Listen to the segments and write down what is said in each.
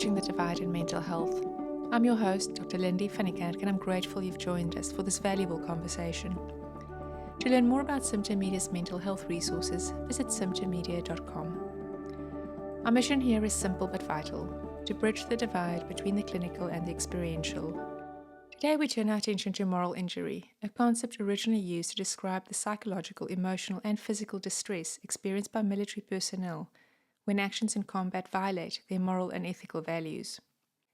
Bridging the Divide in Mental Health. I'm your host, Dr. Lindi van Niekerk, and I'm grateful you've joined us for this valuable conversation. To learn more about Symptom Media's mental health resources, visit symptommedia.com. Our mission here is simple but vital: to bridge the divide between the clinical and the experiential. Today we turn our attention to moral injury, a concept originally used to describe the psychological, emotional, and physical distress experienced by military personnel when actions in combat violate their moral and ethical values.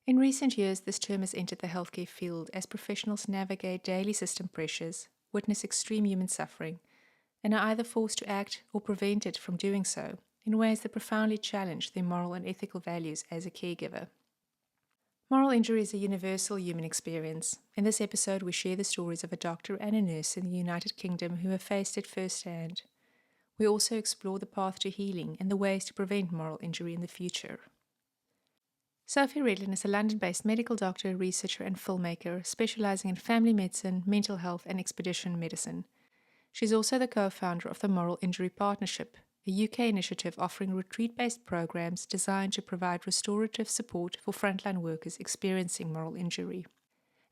In recent years, this term has entered the healthcare field as professionals navigate daily system pressures, witness extreme human suffering, and are either forced to act or prevented from doing so in ways that profoundly challenge their moral and ethical values as a caregiver. Moral injury is a universal human experience. In this episode, we share the stories of a doctor and a nurse in the United Kingdom who have faced it firsthand. We also explore the path to healing and the ways to prevent moral injury in the future. Sophie Redlin is a London-based medical doctor, researcher, and filmmaker specializing in family medicine, mental health, and expedition medicine. She's also the co-founder of the Moral Injury Partnership, a UK initiative offering retreat-based programs designed to provide restorative support for frontline workers experiencing moral injury.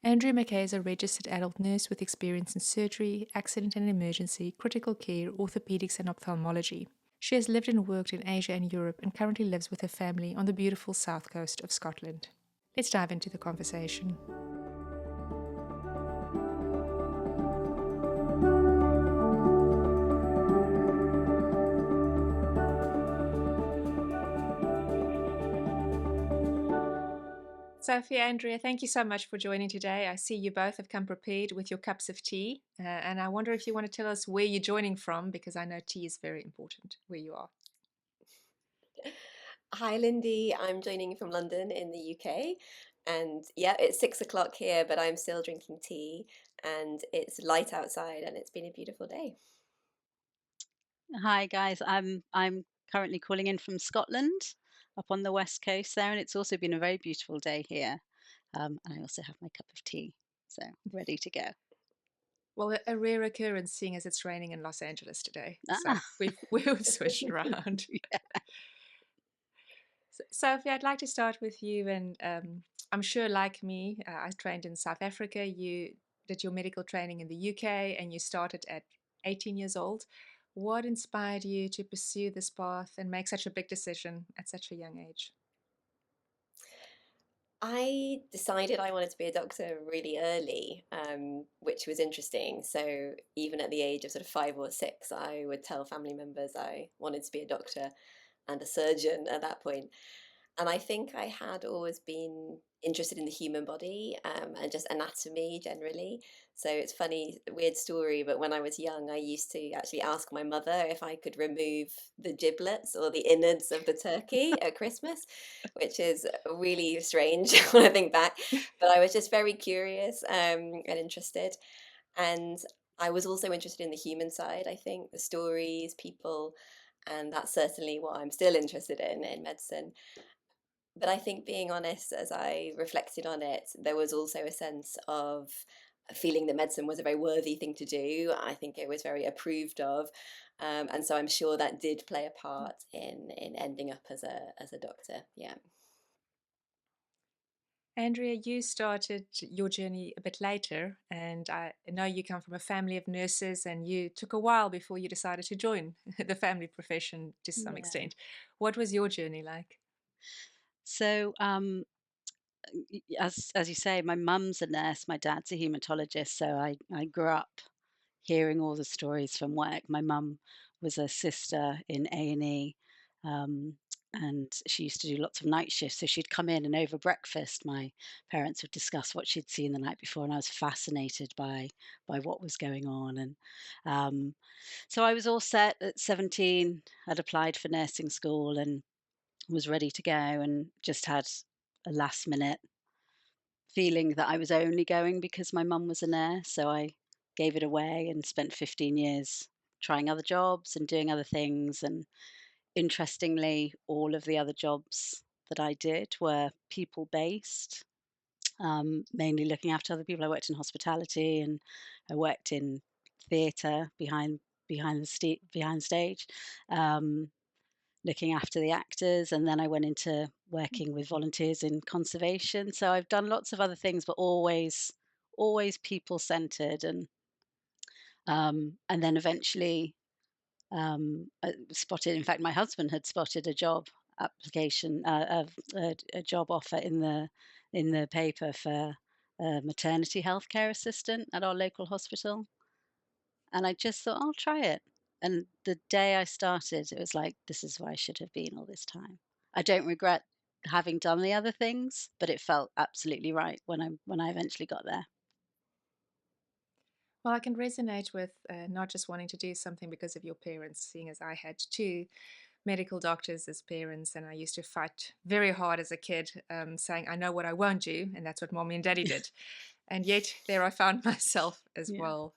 Andrea Mackay is a registered adult nurse with experience in surgery, accident and emergency, critical care, orthopedics, and ophthalmology. She has lived and worked in Asia and Europe and currently lives with her family on the beautiful south coast of Scotland. Let's dive into the conversation. Sophie, Andrea, thank you so much for joining today. I see you both have come prepared with your cups of tea, and I wonder if you want to tell us where you're joining from, because I know tea is very important where you are. Hi, Lindy. I'm joining from London in the UK. And yeah, it's 6 o'clock here, but I'm still drinking tea and it's light outside and it's been a beautiful day. Hi guys, I'm currently calling in from Scotland, up on the west coast there, and it's also been a very beautiful day here. And I also have my cup of tea, so ready to go. Well, a rare occurrence, seeing as it's raining in Los Angeles today. So Ah, we've switched around. yeah. So, Sophie, I'd like to start with you, and I'm sure, like me, I trained in South Africa. You did your medical training in the UK, and you started at 18 years old. What inspired you to pursue this path and make such a big decision at such a young age? I decided I wanted to be a doctor really early, which was interesting. So even at the age of sort of 5 or 6, I would tell family members I wanted to be a doctor and a surgeon at that point. And I think I had always been interested in the human body and just anatomy generally. So it's funny, weird story, but when I was young, I used to actually ask my mother if I could remove the giblets or the innards of the turkey at Christmas, which is really strange when I think back. But I was just very curious and interested. And I was also interested in the human side, I think, the stories, people, and that's certainly what I'm still interested in medicine. But I think, being honest, as I reflected on it, there was also a sense of feeling that medicine was a very worthy thing to do. I think it was very approved of. And so I'm sure that did play a part in ending up as a doctor. Yeah. Andrea, you started your journey a bit later, and I know you come from a family of nurses, and you took a while before you decided to join the family profession to some Yeah. extent. What was your journey like? So, as you say, my mum's a nurse, my dad's a hematologist, so I grew up hearing all the stories from work. My mum was a sister in A&E, um, and she used to do lots of night shifts. So she'd come in, and over breakfast, my parents would discuss what she'd seen the night before, and I was fascinated by what was going on. And um, so I was all set at 17. I'd applied for nursing school and was ready to go, and just had a last minute feeling that I was only going because my mum was a nurse. So I gave it away and spent 15 years trying other jobs and doing other things. And interestingly, all of the other jobs that I did were people based, mainly looking after other people. I worked in hospitality and I worked in theatre behind stage. Um, looking after the actors, and then I went into working with volunteers in conservation. So I've done lots of other things, but always people centered, and then eventually spotted. In fact, my husband had spotted a job application, a job offer in the paper for a maternity healthcare assistant at our local hospital, and I just thought I'll try it. And the day I started, it was like, this is where I should have been all this time. I don't regret having done the other things, but it felt absolutely right when I eventually got there. Well, I can resonate with not just wanting to do something because of your parents, seeing as I had two medical doctors as parents, and I used to fight very hard as a kid, saying, I know what I won't do, and that's what mommy and daddy did. And yet, there I found myself as Yeah. well.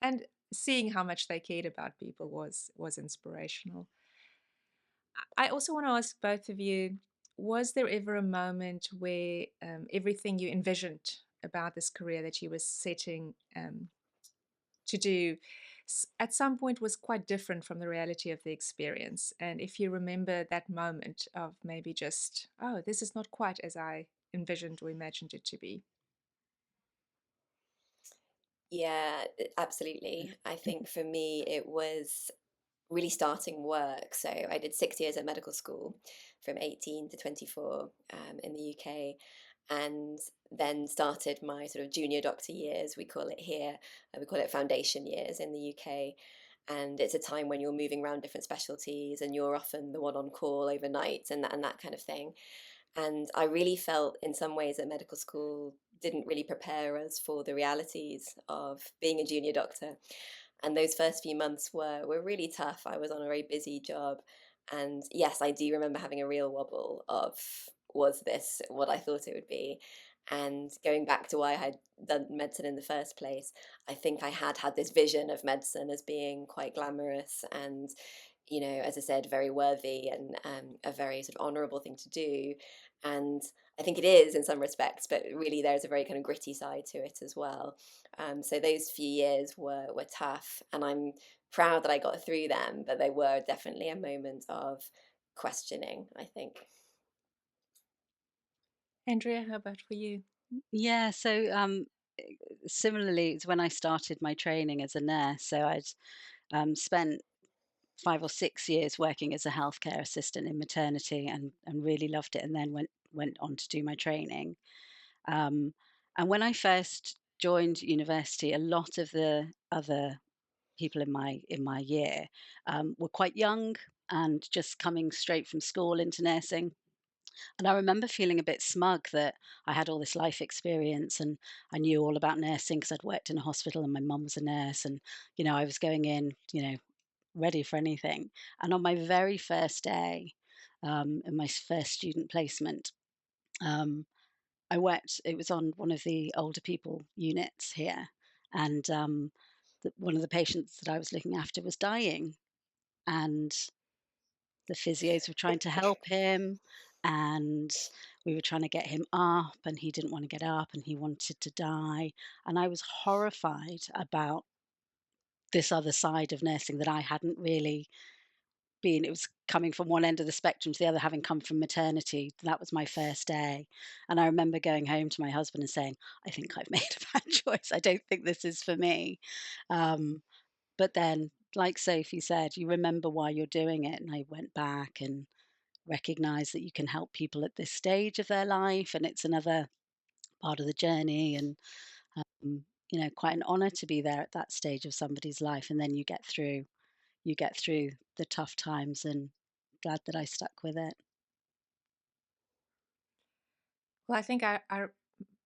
And seeing how much they cared about people was inspirational. I also want to ask both of you, was there ever a moment where everything you envisioned about this career that you were setting to do at some point was quite different from the reality of the experience? And if you remember that moment of maybe just, oh, this is not quite as I envisioned or imagined it to be. Yeah, absolutely. I think for me, it was really starting work. So I did 6 years at medical school from 18 to 24 in the UK, and then started my sort of junior doctor years, we call it here. We call it foundation years in the UK. And it's a time when you're moving around different specialties and you're often the one on call overnight and that kind of thing. And I really felt in some ways that medical school didn't really prepare us for the realities of being a junior doctor. And those first few months were really tough. I was on a very busy job. And yes, I do remember having a real wobble of, was this what I thought it would be? And going back to why I had done medicine in the first place, I think I had this vision of medicine as being quite glamorous and, as I said, very worthy and a very sort of honourable thing to do. And I think it is in some respects, but really there's a very kind of gritty side to it as well. So those few years were tough, and I'm proud that I got through them, but they were definitely a moment of questioning, I think. Andrea, how about for you? Yeah, so similarly, it's when I started my training as a nurse. So I'd spent 5 or 6 years working as a healthcare assistant in maternity, and really loved it, and then went on to do my training. Um, and when I first joined university, a lot of the other people in my year were quite young and just coming straight from school into nursing. And I remember feeling a bit smug that I had all this life experience and I knew all about nursing because I'd worked in a hospital and my mum was a nurse, and I was going in, ready for anything. And on my very first day, in my first student placement, um, I worked. It was on one of the older people units here, and one of the patients that I was looking after was dying, and the physios were trying to help him, and we were trying to get him up, and he didn't want to get up, and he wanted to die, and I was horrified about this other side of nursing that I hadn't really been. It was coming from one end of the spectrum to the other, having come from maternity. That was my first day. And I remember going home to my husband and saying, I think I've made a bad choice. I don't think this is for me. Um, but then, like Sophie said, you remember why you're doing it. And I went back and recognized that you can help people at this stage of their life. And it's another part of the journey. And, quite an honor to be there at that stage of somebody's life. And then you get through the tough times, and glad that I stuck with it. Well, I think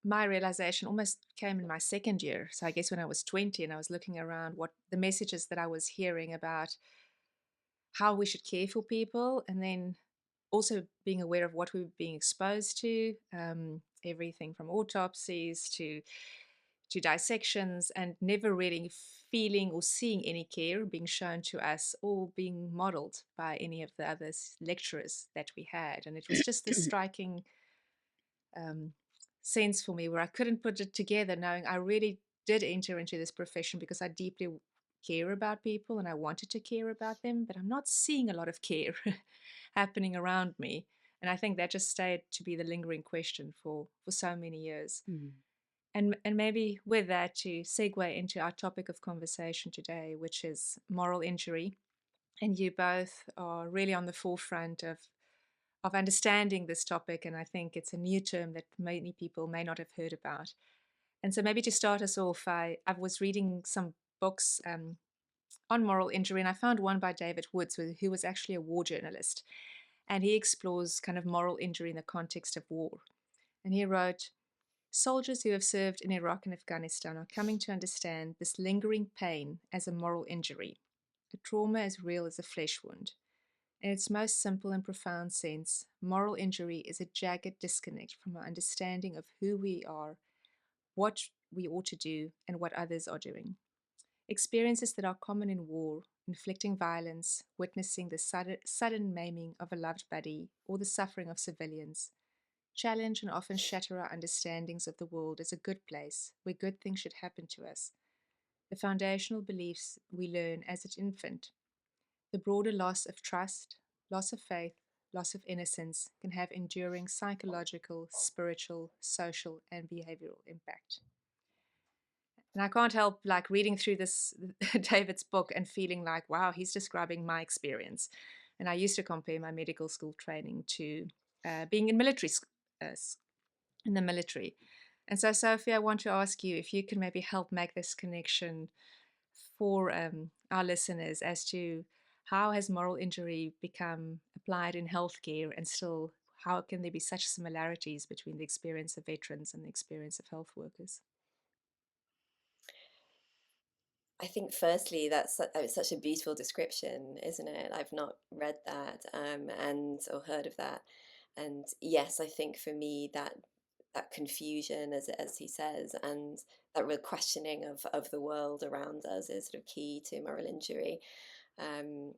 my realization almost came in my second year. So I guess when I was 20 and I was looking around what the messages that I was hearing about how we should care for people, and then also being aware of what we were being exposed to, everything from autopsies to dissections, and never really feeling or seeing any care being shown to us or being modeled by any of the other lecturers that we had. And it was just this striking um, sense for me where I couldn't put it together, knowing I really did enter into this profession because I deeply care about people and I wanted to care about them, but I'm not seeing a lot of care happening around me. And I think that just stayed to be the lingering question for so many years. Mm. And maybe with that, to segue into our topic of conversation today, which is moral injury. And you both are really on the forefront of understanding this topic. And I think it's a new term that many people may not have heard about. And so maybe to start us off, I was reading some books on moral injury, and I found one by David Woods, who was actually a war journalist. And he explores kind of moral injury in the context of war. And he wrote, soldiers who have served in Iraq and Afghanistan are coming to understand this lingering pain as a moral injury, a trauma as real as a flesh wound. In its most simple and profound sense, moral injury is a jagged disconnect from our understanding of who we are, what we ought to do, and what others are doing. Experiences that are common in war, inflicting violence, witnessing the sudden maiming of a loved buddy, or the suffering of civilians, challenge and often shatter our understandings of the world as a good place where good things should happen to us. The foundational beliefs we learn as an infant. The broader loss of trust, loss of faith, loss of innocence can have enduring psychological, spiritual, social, and behavioral impact. And I can't help like reading through this David's book and feeling like, wow, he's describing my experience. And I used to compare my medical school training to being in in the military. And so, Sophie, I want to ask you if you can maybe help make this connection for our listeners as to how has moral injury become applied in healthcare, and still how can there be such similarities between the experience of veterans and the experience of health workers? I think firstly that's such a beautiful description, isn't it? I've not read that and or heard of that. And yes, I think for me that confusion, as he says, and that real questioning of the world around us is sort of key to moral injury. Um,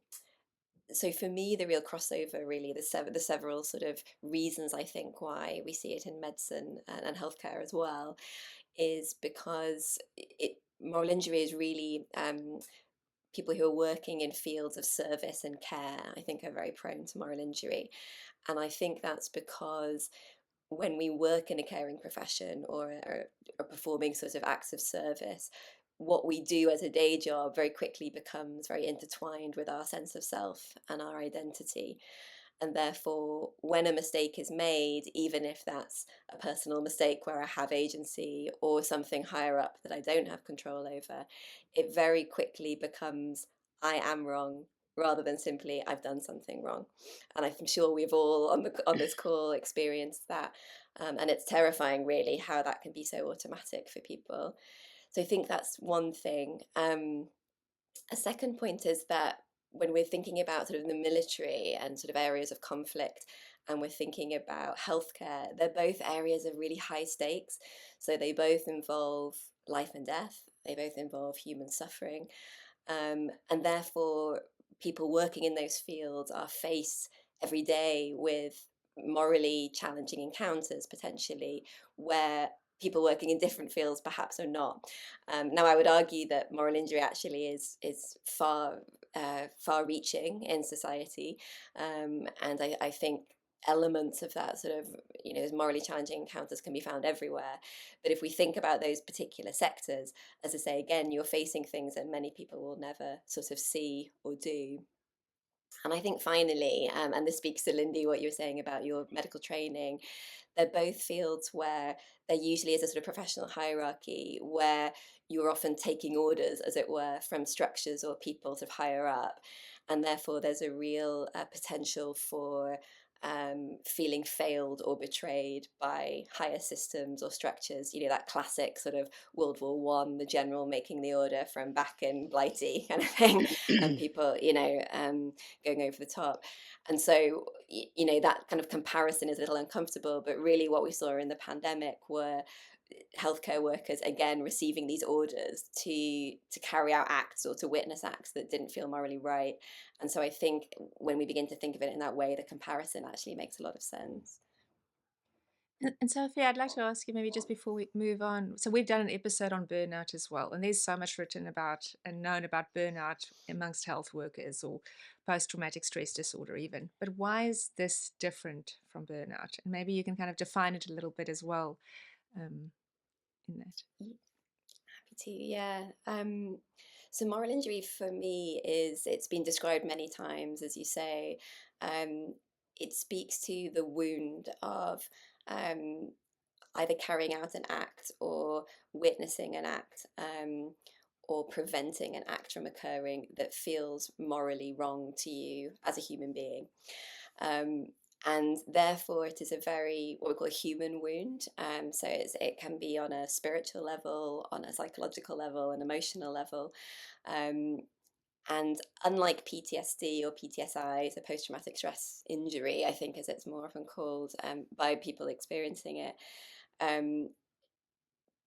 so for me, the real crossover, really, the several sort of reasons I think why we see it in medicine and healthcare as well, is because moral injury is really people who are working in fields of service and care, I think, are very prone to moral injury. And I think that's because when we work in a caring profession or performing sort of acts of service, what we do as a day job very quickly becomes very intertwined with our sense of self and our identity. And therefore, when a mistake is made, even if that's a personal mistake where I have agency or something higher up that I don't have control over, it very quickly becomes I am wrong rather than simply I've done something wrong. And I'm sure we've all on this call experienced that. And it's terrifying, really, how that can be so automatic for people. So I think that's one thing. A second point is that when we're thinking about sort of the military and sort of areas of conflict, and we're thinking about healthcare, they're both areas of really high stakes. So they both involve life and death, they both involve human suffering. And therefore, people working in those fields are faced every day with morally challenging encounters, potentially, where people working in different fields perhaps are not. Now, I would argue that moral injury actually is far reaching in society, and I think elements of that sort of, those morally challenging encounters can be found everywhere. But if we think about those particular sectors, as I say again, you're facing things that many people will never sort of see or do. And I think finally, and this speaks to Lindy, what you were saying about your medical training, they're both fields where there usually is a sort of professional hierarchy where you're often taking orders, as it were, from structures or people sort of higher up. And therefore, there's a real potential for feeling failed or betrayed by higher systems or structures. That classic sort of World War One, the general making the order from back in Blighty kind of thing, and people, going over the top. And so, that kind of comparison is a little uncomfortable, but really what we saw in the pandemic were healthcare workers again receiving these orders to carry out acts or to witness acts that didn't feel morally right. And so I think when we begin to think of it in that way, the comparison actually makes a lot of sense. And Sophie, I'd like to ask you maybe just before we move on. So we've done an episode on burnout as well, and there's so much written about and known about burnout amongst health workers or post-traumatic stress disorder even. But why is this different from burnout? And maybe you can kind of define it a little bit as well, in that. Happy to, yeah. So moral injury for me it's been described many times, as you say. Um, it speaks to the wound of um, either carrying out an act or witnessing an act, or preventing an act from occurring that feels morally wrong to you as a human being. Um, and therefore, it is a very, what we call a human wound. So it can be on a spiritual level, on a psychological level, an emotional level. Um, and unlike PTSD or PTSI, so post traumatic stress injury, I think as it's more often called by people experiencing it, um,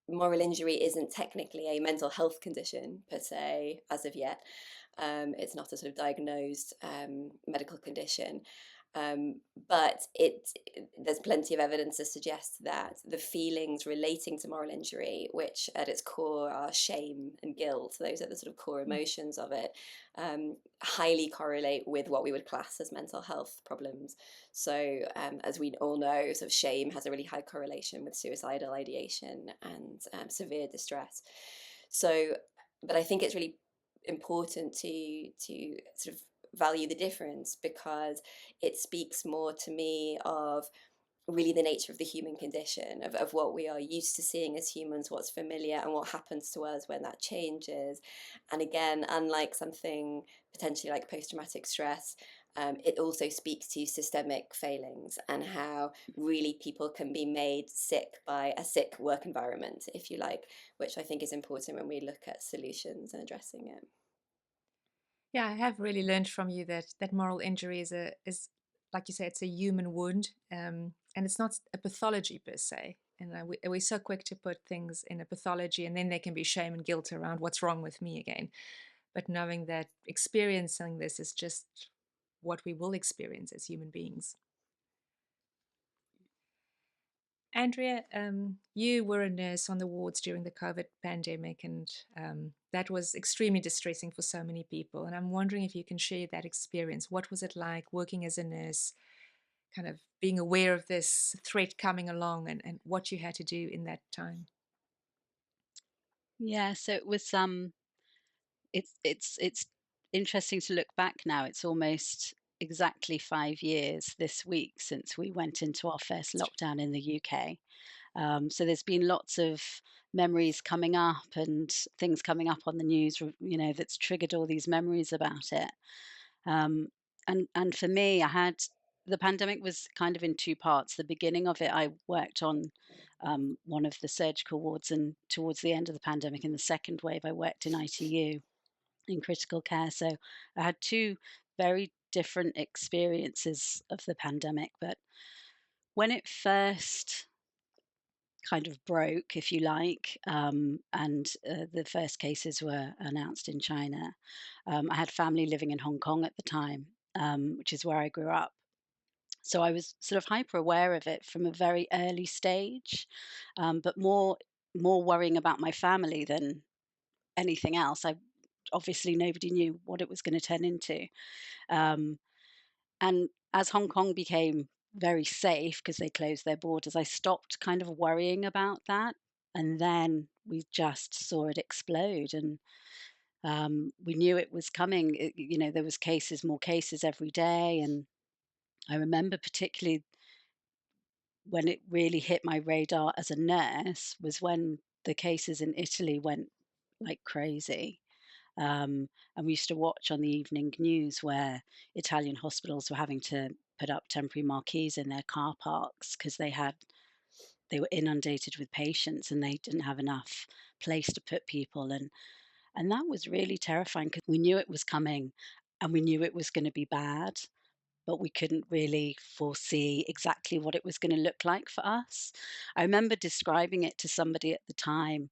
moral injury isn't technically a mental health condition per se as of yet. It's not a sort of diagnosed medical condition. Um, but there's plenty of evidence to suggest that the feelings relating to moral injury, which at its core are shame and guilt, those are the sort of core emotions of it, highly correlate with what we would class as mental health problems. So, as we all know, sort of shame has a really high correlation with suicidal ideation and severe distress. So, but I think it's really important to sort of value the difference, because it speaks more to me of really the nature of the human condition, of what we are used to seeing as humans, what's familiar, and what happens to us when that changes. And again, unlike something potentially like post-traumatic stress, it also speaks to systemic failings and how really people can be made sick by a sick work environment, if you like, which I think is important when we look at solutions and addressing it. Yeah, I have really learned from you that moral injury is like you say, it's a human wound, and it's not a pathology per se. And we're so quick to put things in a pathology, and then there can be shame and guilt around what's wrong with me again. But knowing that experiencing this is just what we will experience as human beings. Andrea, you were a nurse on the wards during the COVID pandemic, and that was extremely distressing for so many people. And I'm wondering if you can share that experience. What was it like working as a nurse, kind of being aware of this threat coming along, and what you had to do in that time? Yeah, so it was it's interesting to look back now. It's almost exactly 5 years this week since we went into our first lockdown in the UK. So there's been lots of memories coming up and things coming up on the news, that's triggered all these memories about it. Um, and for me, the pandemic was kind of in two parts. The beginning of it, I worked on one of the surgical wards, and towards the end of the pandemic, in the second wave, I worked in ITU in critical care. So I had two very different experiences of the pandemic. But when it first kind of broke, if you like, and the first cases were announced in China, I had family living in Hong Kong at the time, which is where I grew up. So I was sort of hyper aware of it from a very early stage, but more worrying about my family than anything else. I obviously nobody knew what it was going to turn into. Um, and as Hong Kong became very safe because they closed their borders, I stopped kind of worrying about that. And then we just saw it explode, and we knew it was coming. There was more cases every day, and I remember particularly when it really hit my radar as a nurse was when the cases in Italy went like crazy. And we used to watch on the evening news where Italian hospitals were having to put up temporary marquees in their car parks because they were inundated with patients and they didn't have enough place to put people. And that was really terrifying because we knew it was coming and we knew it was going to be bad, but we couldn't really foresee exactly what it was going to look like for us. I remember describing it to somebody at the time,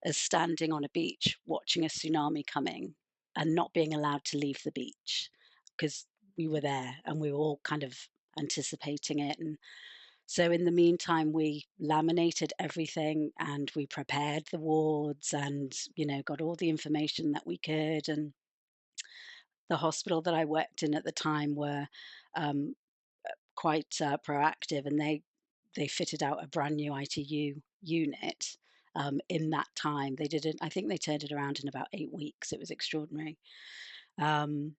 as standing on a beach watching a tsunami coming and not being allowed to leave the beach because we were there and we were all kind of anticipating it. And So in the meantime, we laminated everything and we prepared the wards and, got all the information that we could. And the hospital that I worked in at the time were um, quite proactive, and they fitted out a brand new ITU unit in that time. They did it. I think they turned it around in about 8 weeks. It was extraordinary. Um,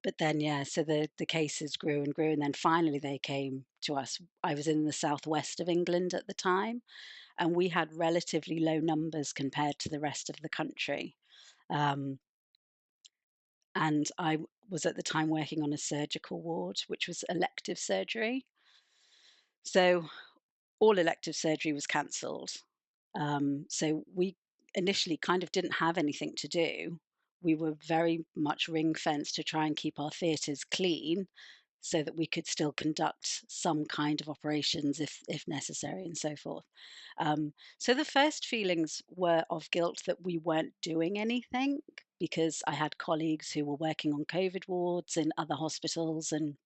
but then, yeah, so the cases grew and grew, and then finally they came to us. I was in the southwest of England at the time, and we had relatively low numbers compared to the rest of the country. Um, and was at the time working on a surgical ward, which was elective surgery. So all elective surgery was cancelled. So we initially kind of didn't have anything to do. We were very much ring fenced to try and keep our theatres clean so that we could still conduct some kind of operations if necessary and so forth. So the first feelings were of guilt that we weren't doing anything, because I had colleagues who were working on COVID wards in other hospitals. And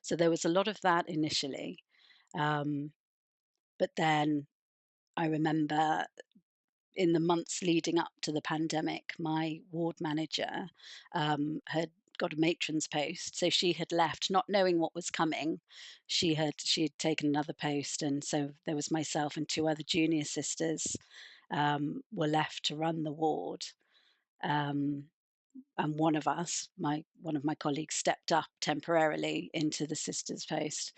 so there was a lot of that initially. Um, but then I remember in the months leading up to the pandemic, my ward manager had got a matron's post, so she had left, not knowing what was coming. She had taken another post, and so there was myself and two other junior sisters were left to run the ward. Um, and one of my colleagues, stepped up temporarily into the sister's post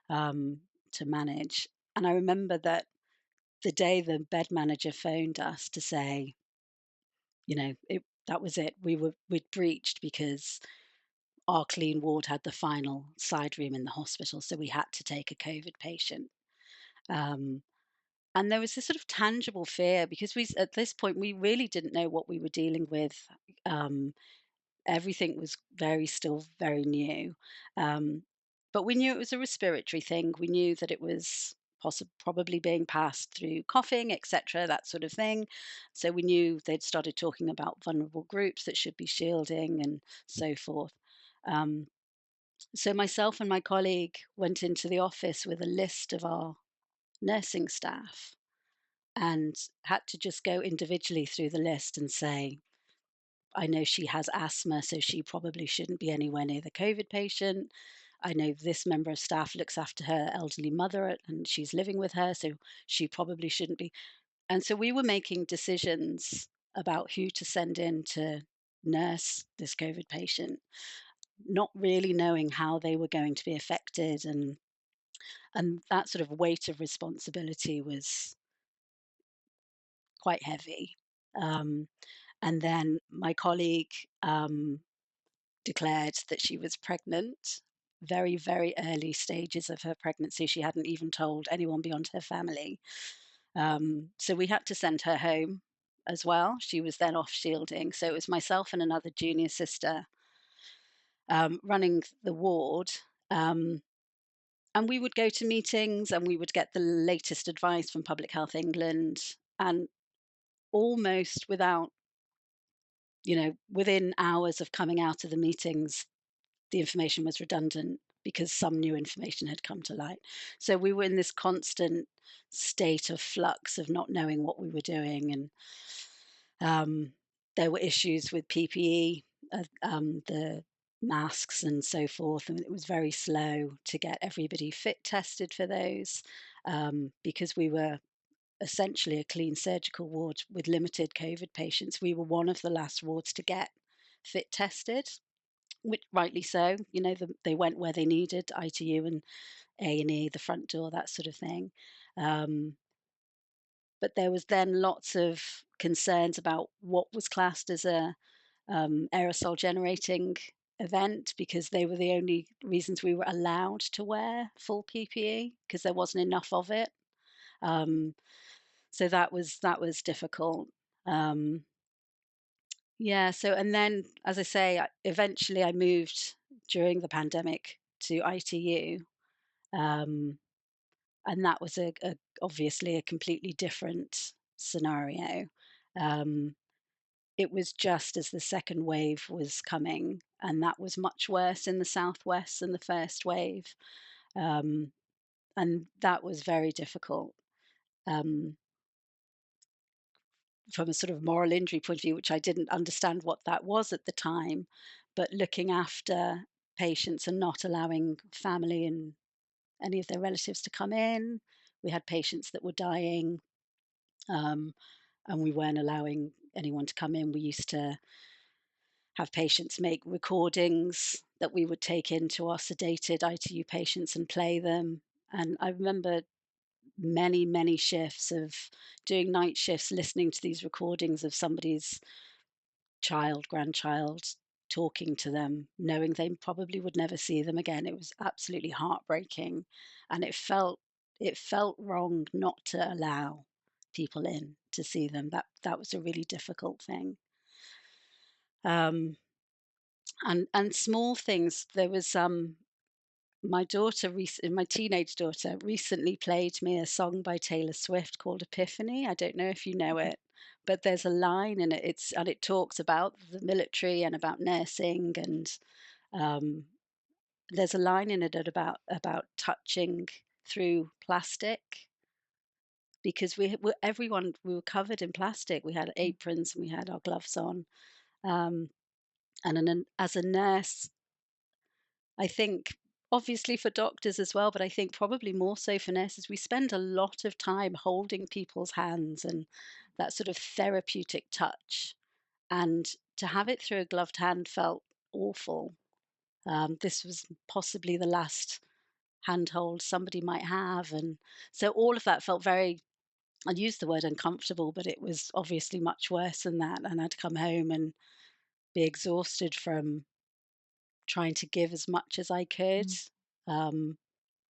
um, to manage. And I remember that the day the bed manager phoned us to say, that was it. We'd breached because our clean ward had the final side room in the hospital, so we had to take a COVID patient. Um, and there was this sort of tangible fear, because at this point we really didn't know what we were dealing with. Um, Everything was still very new. Um, but we knew it was a respiratory thing. We knew that it was probably being passed through coughing, etc., that sort of thing. So we knew they'd started talking about vulnerable groups that should be shielding and so forth. Um, so myself and my colleague went into the office with a list of our nursing staff and had to just go individually through the list and say, I know she has asthma, so she probably shouldn't be anywhere near the COVID patient. I know this member of staff looks after her elderly mother and she's living with her, so she probably shouldn't be. And so we were making decisions about who to send in to nurse this COVID patient, not really knowing how they were going to be affected. And that sort of weight of responsibility was quite heavy. Um, and then my colleague declared that she was pregnant, very, very early stages of her pregnancy. She hadn't even told anyone beyond her family. So we had to send her home as well. She was then off shielding. So it was myself and another junior sister running the ward. Um, and we would go to meetings and we would get the latest advice from Public Health England. And almost within hours of coming out of the meetings, the information was redundant because some new information had come to light. So we were in this constant state of flux of not knowing what we were doing. And there were issues with PPE, the masks and so forth. And it was very slow to get everybody fit tested for those, because we were essentially a clean surgical ward with limited COVID patients. We were one of the last wards to get fit tested, which rightly so. They went where they needed, ITU and A&E, the front door, that sort of thing. But there was then lots of concerns about what was classed as a aerosol generating event, because they were the only reasons we were allowed to wear full PPE, because there wasn't enough of it. So that was difficult. Yeah. So, and then, as I say, eventually I moved during the pandemic to ITU, and that was obviously a completely different scenario. Um, it was just as the second wave was coming, and that was much worse in the southwest than the first wave. Um, that was very difficult. Um, from a sort of moral injury point of view, which I didn't understand what that was at the time, but looking after patients and not allowing family and any of their relatives to come in. We had patients that were dying, um, and we weren't allowing anyone to come in. We used to have patients make recordings that we would take into our sedated ITU patients and play them. And I remember many, many shifts of doing night shifts, listening to these recordings of somebody's child, grandchild, talking to them, knowing they probably would never see them again. It was absolutely heartbreaking, and it felt wrong not to allow people in to see them. That was a really difficult thing. Um, and small things. There was my daughter, my teenage daughter, recently played me a song by Taylor Swift called Epiphany. I don't know if you know it, but there's a line in it. It talks about the military and about nursing, and um, there's a line in it about touching through plastic, because we were covered in plastic. We had aprons and we had our gloves on, um, as a nurse, I think, obviously for doctors as well, but I think probably more so for nurses, we spend a lot of time holding people's hands and that sort of therapeutic touch. And to have it through a gloved hand felt awful. This was possibly the last handhold somebody might have. And so all of that felt very, I'd use the word uncomfortable, but it was obviously much worse than that. And I'd come home and be exhausted from trying to give as much as I could. Mm. Um,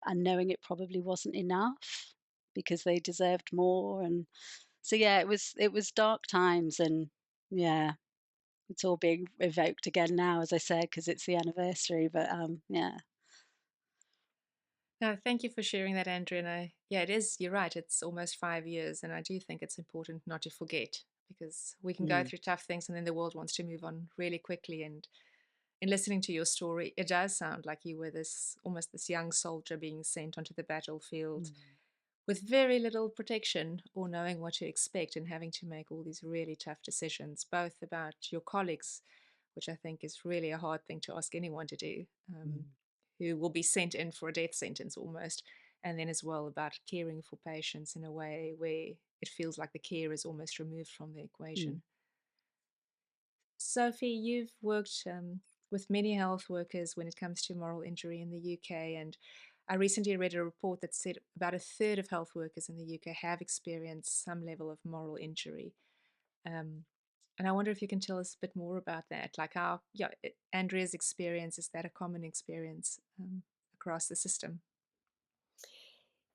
and knowing it probably wasn't enough because they deserved more. And so yeah, it was dark times. And yeah, it's all being evoked again now, as I said, because it's the anniversary. But yeah. No, thank you for sharing that, Andrea. And yeah, it is, you're right. It's almost 5 years. And I do think it's important not to forget, because we can go Mm, through tough things and then the world wants to move on really quickly. And in listening to your story, it does sound like you were almost this young soldier being sent onto the battlefield mm, with very little protection or knowing what to expect, and having to make all these really tough decisions, both about your colleagues, which I think is really a hard thing to ask anyone to do, mm, who will be sent in for a death sentence almost, and then as well about caring for patients in a way where it feels like the care is almost removed from the mm, equation. Sophie, you've worked with many health workers when it comes to moral injury in the UK, and I recently read a report that said about a third of health workers in the UK have experienced some level of moral injury. Um, and I wonder if you can tell us a bit more about that, like how, yeah, Andrea's experience, is that a common experience across the system?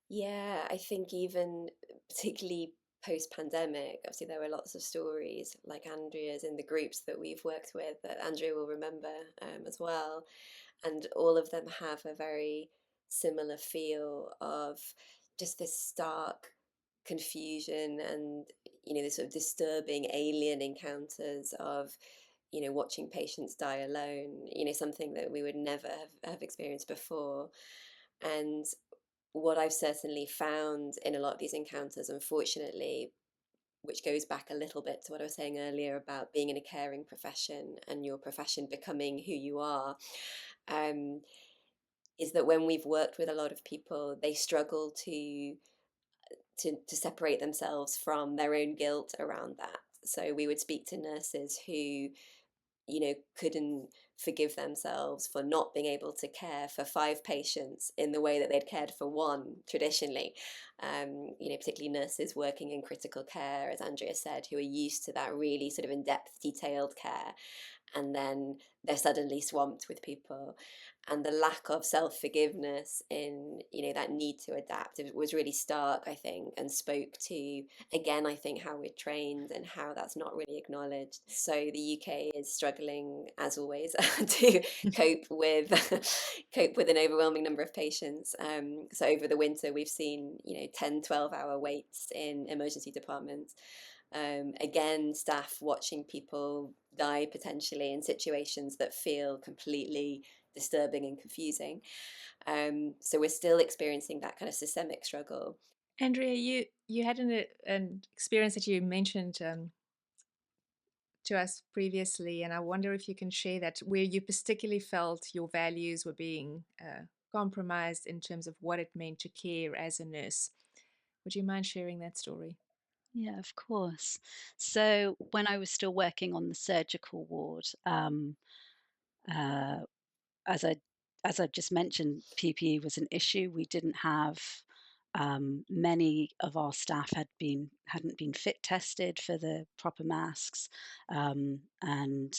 Yeah, I think even particularly post-pandemic, obviously there were lots of stories like Andrea's in the groups that we've worked with that Andrea will remember as well. And all of them have a very similar feel of just this stark confusion and, this sort of disturbing alien encounters of, watching patients die alone, something that we would never have experienced before. And what I've certainly found in a lot of these encounters, unfortunately, which goes back a little bit to what I was saying earlier about being in a caring profession and your profession becoming who you are, um, is that when we've worked with a lot of people, they struggle to separate themselves from their own guilt around that. So we would speak to nurses who couldn't forgive themselves for not being able to care for 5 patients in the way that they'd cared for one traditionally. Particularly nurses working in critical care, as Andrea said, who are used to that really sort of in-depth, detailed care. And then they're suddenly swamped with people. And the lack of self-forgiveness in, that need to adapt, it was really stark, I think, and spoke to, again, I think, how we're trained and how that's not really acknowledged. So the UK is struggling, as always, to cope with cope with an overwhelming number of patients. So over the winter, we've seen, 10, 12-hour waits in emergency departments. Again, staff watching people die potentially in situations that feel completely disturbing and confusing. So we're still experiencing that kind of systemic struggle. Andrea, you had an experience that you mentioned to us previously, and I wonder if you can share that, where you particularly felt your values were being compromised in terms of what it meant to care as a nurse. Would you mind sharing that story? Yeah, of course. So when I was still working on the surgical ward, uh, as I as I just mentioned, PPE was an issue. We didn't have many of our staff hadn't been fit tested for the proper masks, and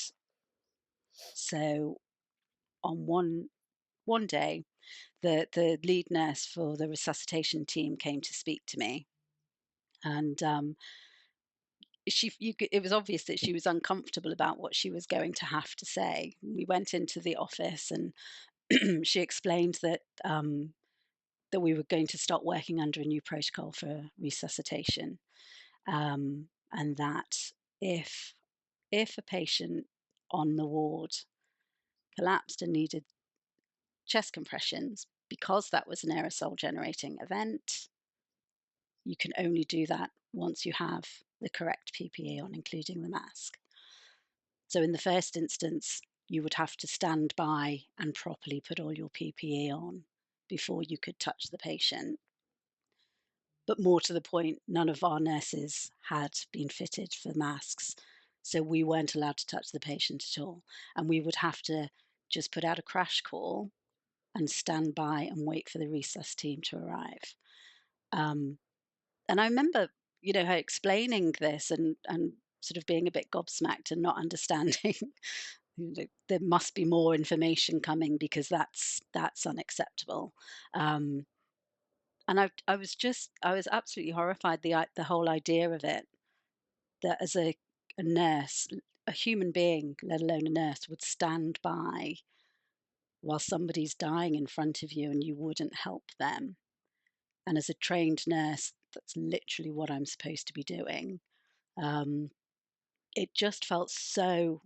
so on one day, the lead nurse for the resuscitation team came to speak to me, and it was obvious that she was uncomfortable about what she was going to have to say. We went into the office, and she explained that we were going to start working under a new protocol for resuscitation, and that if a patient on the ward collapsed and needed chest compressions, because that was an aerosol generating event, you can only do that once you have the correct PPE on, including the mask. So in the first instance, you would have to stand by and properly put all your PPE on before you could touch the patient. But more to the point, none of our nurses had been fitted for masks, so we weren't allowed to touch the patient at all. And we would have to just put out a crash call and stand by and wait for the resus team to arrive. And I remember, her explaining this and sort of being a bit gobsmacked and not understanding. There must be more information coming, because that's unacceptable. Um, and I was absolutely horrified, the whole idea of it, that as a nurse, a human being, let alone a nurse, would stand by while somebody's dying in front of you and you wouldn't help them. And as a trained nurse, that's literally what I'm supposed to be doing. Um, it just felt so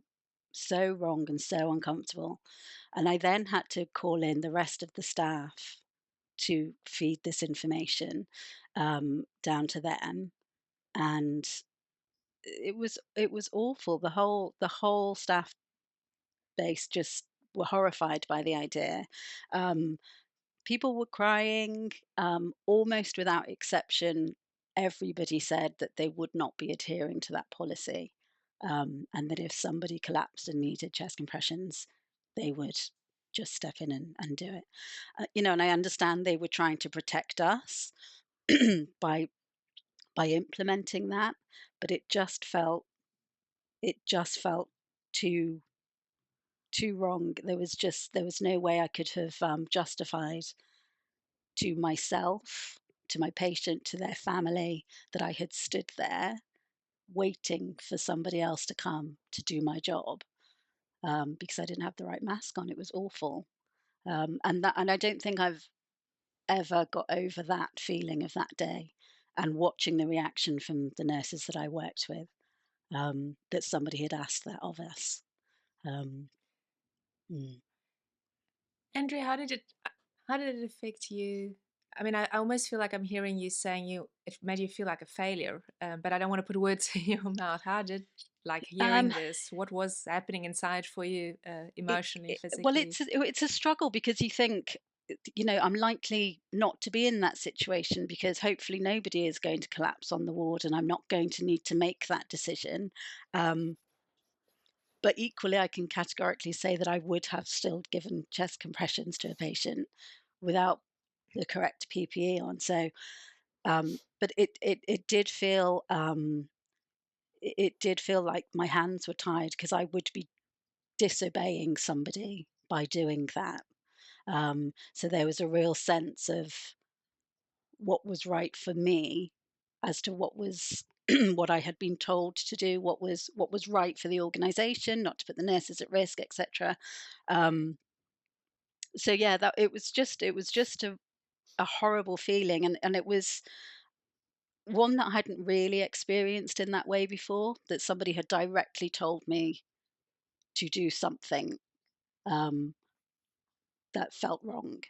wrong and so uncomfortable. And I then had to call in the rest of the staff to feed this information down to them, and it was awful. The whole staff base just were horrified by the idea. Um, People were crying, almost without exception. Everybody said that they would not be adhering to that policy, and that if somebody collapsed and needed chest compressions, they would just step in and do it. And I understand they were trying to protect us by implementing that, but it just felt too wrong. There was no way I could have justified to myself, to my patient, to their family, that I had stood there waiting for somebody else to come to do my job, because I didn't have the right mask on. It was awful, and I don't think I've ever got over that feeling of that day, and watching the reaction from the nurses that I worked with, that somebody had asked that of us. Um, mm. Andrea, how did it affect you? I mean, I almost feel like I'm hearing you saying it made you feel like a failure, but I don't want to put words in your mouth. How did, like, Um, hearing this, what was happening inside for you, it, emotionally, well, physically? it's a struggle, because you think, I'm likely not to be in that situation, because hopefully nobody is going to collapse on the ward, and I'm not going to need to make that decision. Um, but equally, I can categorically say that I would have still given chest compressions to a patient without the correct PPE on. So, but it did feel, it did feel like my hands were tied, because I would be disobeying somebody by doing that. So there was a real sense of what was right for me, as to what was what I had been told to do, what was right for the organisation, not to put the nurses at risk, etc. Um, so yeah, that it was just a horrible feeling, and it was one that I hadn't really experienced in that way before. That somebody had directly told me to do something, um, that felt wrong,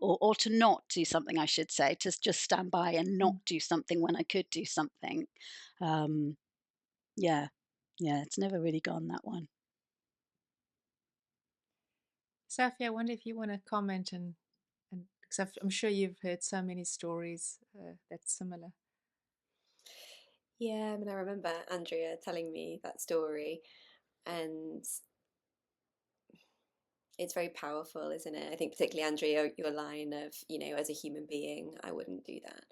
or to not do something, I should say, to just stand by and not do something when I could do something. Um, yeah, yeah, it's never really gone, that one. Sophie, I wonder if you want to comment and because I'm sure you've heard so many stories that's similar. Yeah, I mean, I remember Andrea telling me that story, and it's very powerful, isn't it? I think particularly Andrea, your line of, as a human being, I wouldn't do that.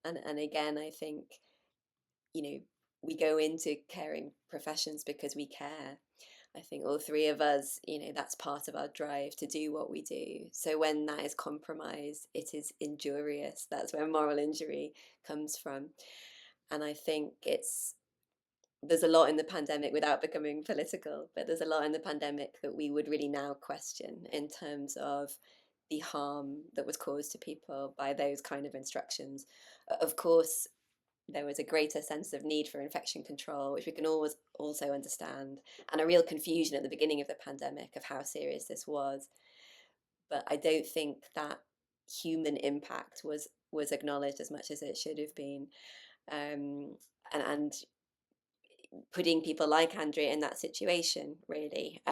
And again, I think, you know, we go into caring professions because we care. I think all three of us, that's part of our drive to do what we do. So when that is compromised, it is injurious. That's where moral injury comes from. And I think there's a lot in the pandemic, without becoming political, but there's a lot in the pandemic that we would really now question in terms of the harm that was caused to people by those kind of instructions. Of course, there was a greater sense of need for infection control, which we can always also understand, and a real confusion at the beginning of the pandemic of how serious this was. But I don't think that human impact was acknowledged as much as it should have been. And putting people like Andrea in that situation, really,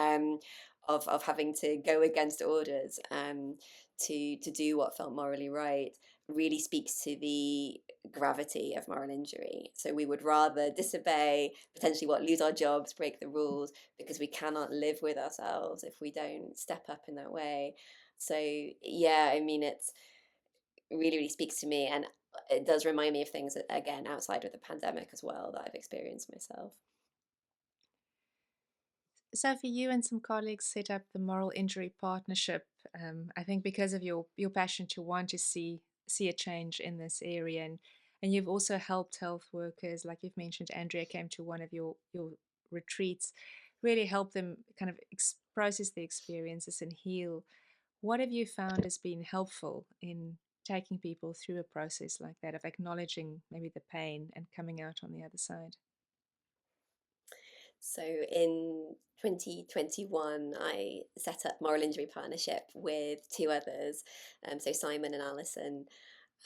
of having to go against orders, to do what felt morally right, really speaks to the gravity of moral injury. So we would rather disobey, potentially lose our jobs, break the rules, because we cannot live with ourselves if we don't step up in that way. So yeah, I mean, it's really, really speaks to me, and it does remind me of things that, again, outside of the pandemic as well, that I've experienced myself. Sophie, you and some colleagues set up the Moral Injury Partnership. I think because of your passion to want to see a change in this area, and you've also helped health workers, like you've mentioned. Andrea came to one of your retreats, really help them kind of process the experiences and heal. What have you found has been helpful in taking people through a process like that, of acknowledging maybe the pain and coming out on the other side? So in 2021, I set up Moral Injury Partnership with two others, so Simon and Alison,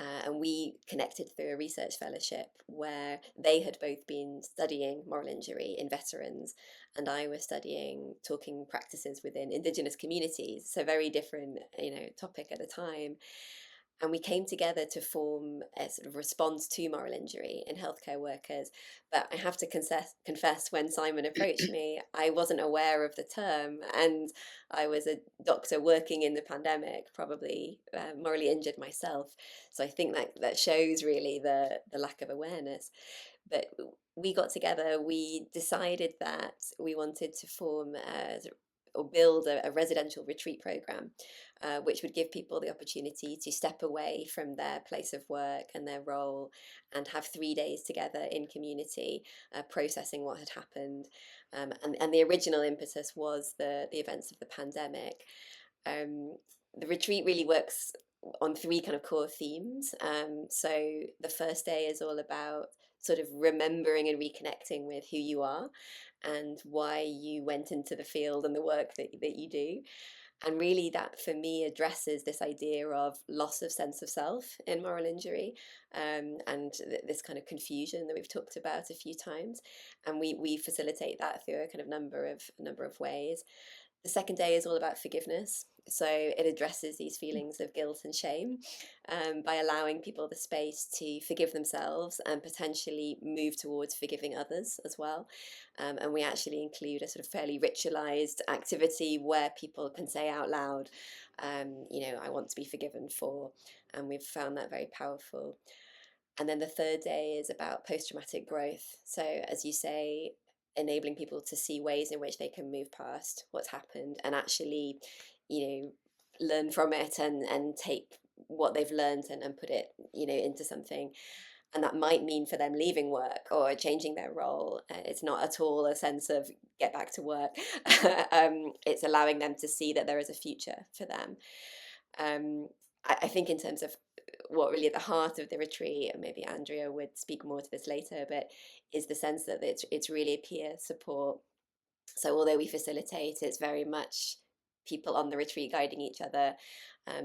and we connected through a research fellowship where they had both been studying moral injury in veterans, and I was studying talking practices within Indigenous communities. So very different, topic at the time. And we came together to form a sort of response to moral injury in healthcare workers. But I have to confess, when Simon approached me, I wasn't aware of the term, and I was a doctor working in the pandemic, probably morally injured myself. So I think that shows really the lack of awareness. But we got together, we decided that we wanted to form or build a residential retreat program, which would give people the opportunity to step away from their place of work and their role, and have 3 days together in community, processing what had happened. And the original impetus was the events of the pandemic. The retreat really works on three kind of core themes. So the first day is all about sort of remembering and reconnecting with who you are and why you went into the field and the work that you do. And really, that for me addresses this idea of loss of sense of self in moral injury, and this kind of confusion that we've talked about a few times. And we facilitate that through a kind of number of ways. The second day is all about forgiveness. So it addresses these feelings of guilt and shame, by allowing people the space to forgive themselves and potentially move towards forgiving others as well. And we actually include a sort of fairly ritualized activity where people can say out loud, I want to be forgiven for. And we've found that very powerful. And then the third day is about post-traumatic growth. So, as you say, enabling people to see ways in which they can move past what's happened and actually, learn from it, and take what they've learned, and put it, into something. And that might mean for them leaving work or changing their role. It's not at all a sense of get back to work. It's allowing them to see that there is a future for them. I think in terms of what really at the heart of the retreat, and maybe Andrea would speak more to this later, but is the sense that it's really a peer support. So although we facilitate, it's very much people on the retreat guiding each other.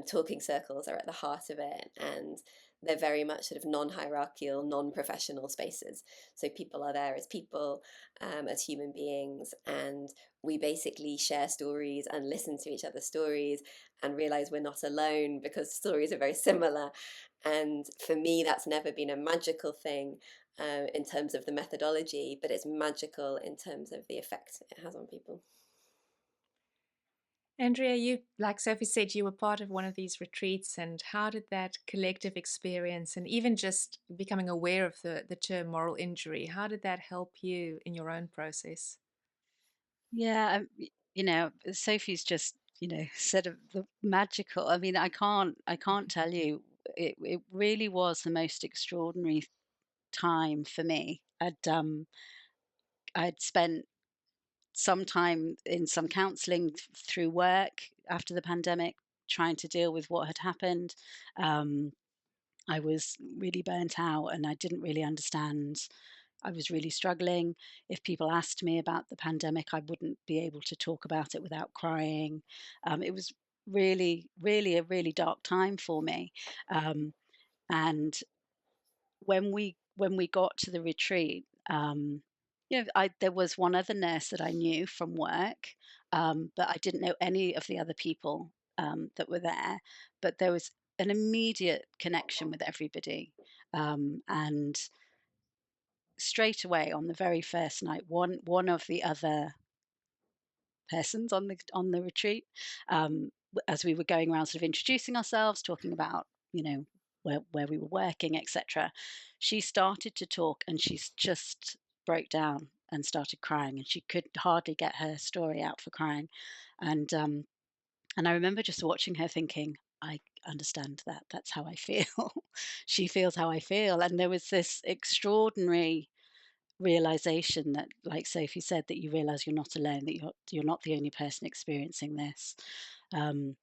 Talking circles are at the heart of it, and they're very much sort of non-hierarchical, non-professional spaces. So people are there as people, as human beings, and we basically share stories and listen to each other's stories and realize we're not alone because stories are very similar. And for me, that's never been a magical thing in terms of the methodology, but it's magical in terms of the effect it has on people. Andrea, you, like Sophie said, you were part of one of these retreats, and how did that collective experience and even just becoming aware of the term moral injury, how did that help you in your own process? Yeah, Sophie's just, said of the magical. I mean, I can't tell you. It really was the most extraordinary time for me. I'd spent some time in some counselling through work after the pandemic, trying to deal with what had happened. Um, I was really burnt out, and I didn't really understand. I was really struggling. If people asked me about the pandemic, I wouldn't be able to talk about it without crying. It was really, really a really dark time for me. Um, and when we got to the retreat, there was one other nurse that I knew from work, but I didn't know any of the other people that were there. But there was an immediate connection with everybody, and straight away on the very first night, one of the other persons on the retreat, as we were going around, sort of introducing ourselves, talking about where we were working, etc. She started to talk, and she just broke down and started crying, and she could hardly get her story out for crying, and and I remember just watching her, thinking, I understand that. That's how I feel. She feels how I feel, and there was this extraordinary realization that, like Sophie said, that you realize you're not alone, that you're not the only person experiencing this. Um,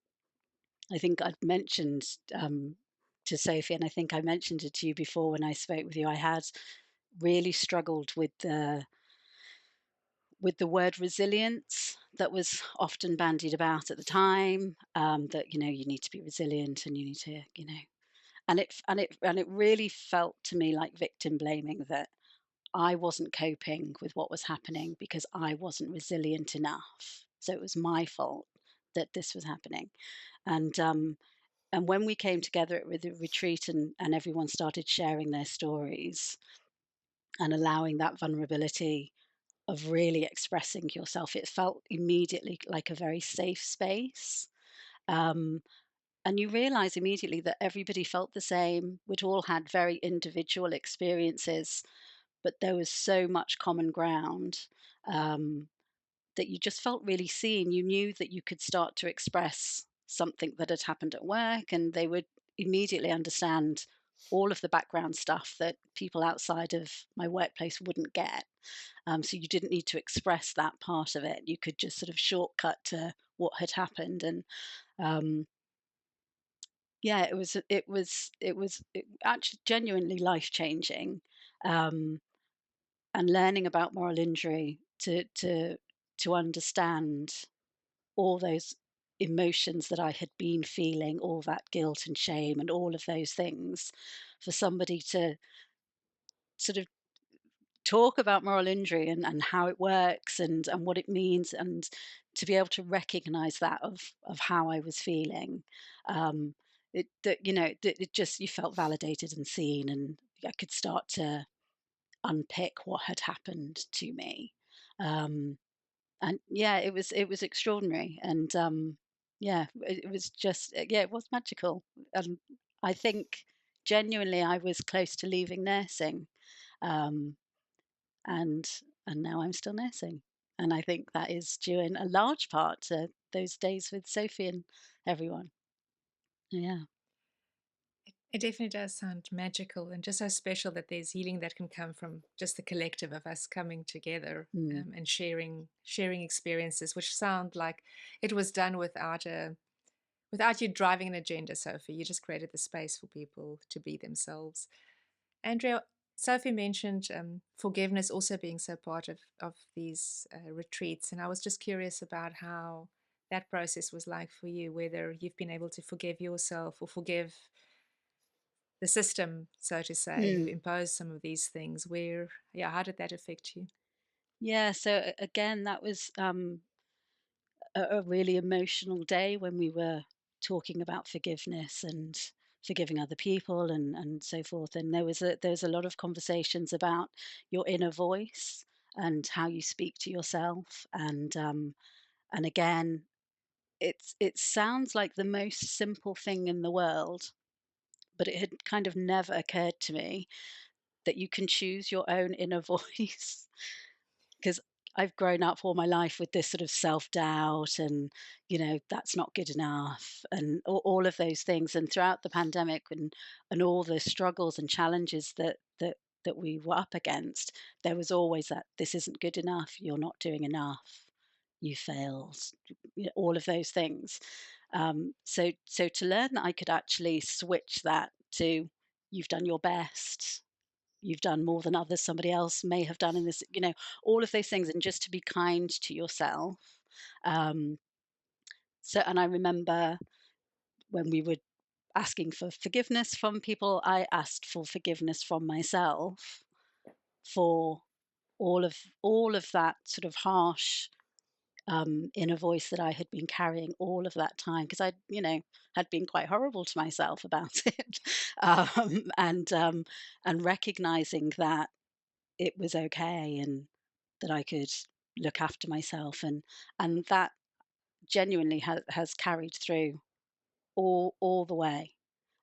I think I'd mentioned to Sophie, and I think I mentioned it to you before when I spoke with you. I had really struggled with the word resilience that was often bandied about at the time. That you need to be resilient, and you need to and it really felt to me like victim blaming, that I wasn't coping with what was happening because I wasn't resilient enough. So it was my fault that this was happening. And when we came together at the retreat, and everyone started sharing their stories and allowing that vulnerability of really expressing yourself, it felt immediately like a very safe space. Um, and you realize immediately that everybody felt the same. We'd all had very individual experiences, but there was so much common ground, um, that you just felt really seen. You knew that you could start to express something that had happened at work, and they would immediately understand all of the background stuff that people outside of my workplace wouldn't get. So you didn't need to express that part of it. You could just sort of shortcut to what had happened, and um, yeah, it actually genuinely life changing. Um, and learning about moral injury to understand all those emotions that I had been feeling, all that guilt and shame and all of those things, for somebody to sort of talk about moral injury, and how it works, and what it means, and to be able to recognize that of how I was feeling. um it just, you felt validated and seen, and I could start to unpick what had happened to me. Um, and yeah, it was extraordinary, and yeah, it was just, yeah, it was magical. And I think genuinely I was close to leaving nursing, um, and and now I'm still nursing, and I think that is due in a large part to those days with Sophie and everyone. Yeah. It definitely does sound magical and just so special that there's healing that can come from just the collective of us coming together, Mm. and sharing experiences, which sound like it was done without you driving an agenda, Sophie. You just created the space for people to be themselves. Andrea, Sophie mentioned forgiveness also being so part of these retreats, and I was just curious about how that process was like for you, whether you've been able to forgive yourself or forgive the system, so to say, who Mm. imposed some of these things. Where, yeah, how did that affect you? Yeah, so again, that was a really emotional day when we were talking about forgiveness and forgiving other people and so forth. And there was a lot of conversations about your inner voice and how you speak to yourself. And again, it sounds like the most simple thing in the world, but it had kind of never occurred to me that you can choose your own inner voice. Because I've grown up all my life with this sort of self-doubt and, that's not good enough and all of those things. And throughout the pandemic and all the struggles and challenges that we were up against, there was always that this isn't good enough, you're not doing enough, you failed, all of those things. So to learn that I could actually switch that to you've done your best, you've done more than others, somebody else may have done in this, all of those things, and just to be kind to yourself. Um, and I remember when we were asking for forgiveness from people, I asked for forgiveness from myself for all of that sort of harsh inner voice that I had been carrying all of that time, because I, had been quite horrible to myself about it, and recognizing that it was okay and that I could look after myself, and that genuinely has carried through all the way.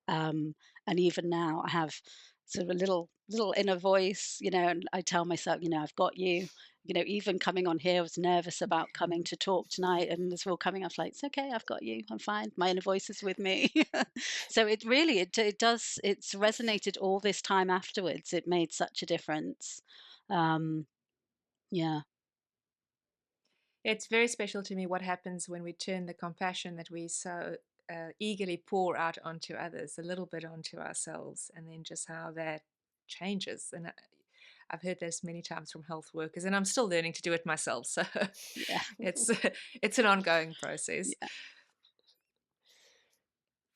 Um, and even now, I have sort of a little inner voice, and I tell myself, I've got you. Even coming on here, I was nervous about coming to talk tonight, and as we're all coming, I was like, "It's okay, I've got you. I'm fine. My inner voice is with me." So it really, it's resonated all this time afterwards. It made such a difference. Um, yeah. It's very special to me what happens when we turn the compassion that we so eagerly pour out onto others, a little bit onto ourselves, and then just how that changes. And I've heard this many times from health workers, and I'm still learning to do it myself. So Yeah. it's it's an ongoing process. Yeah.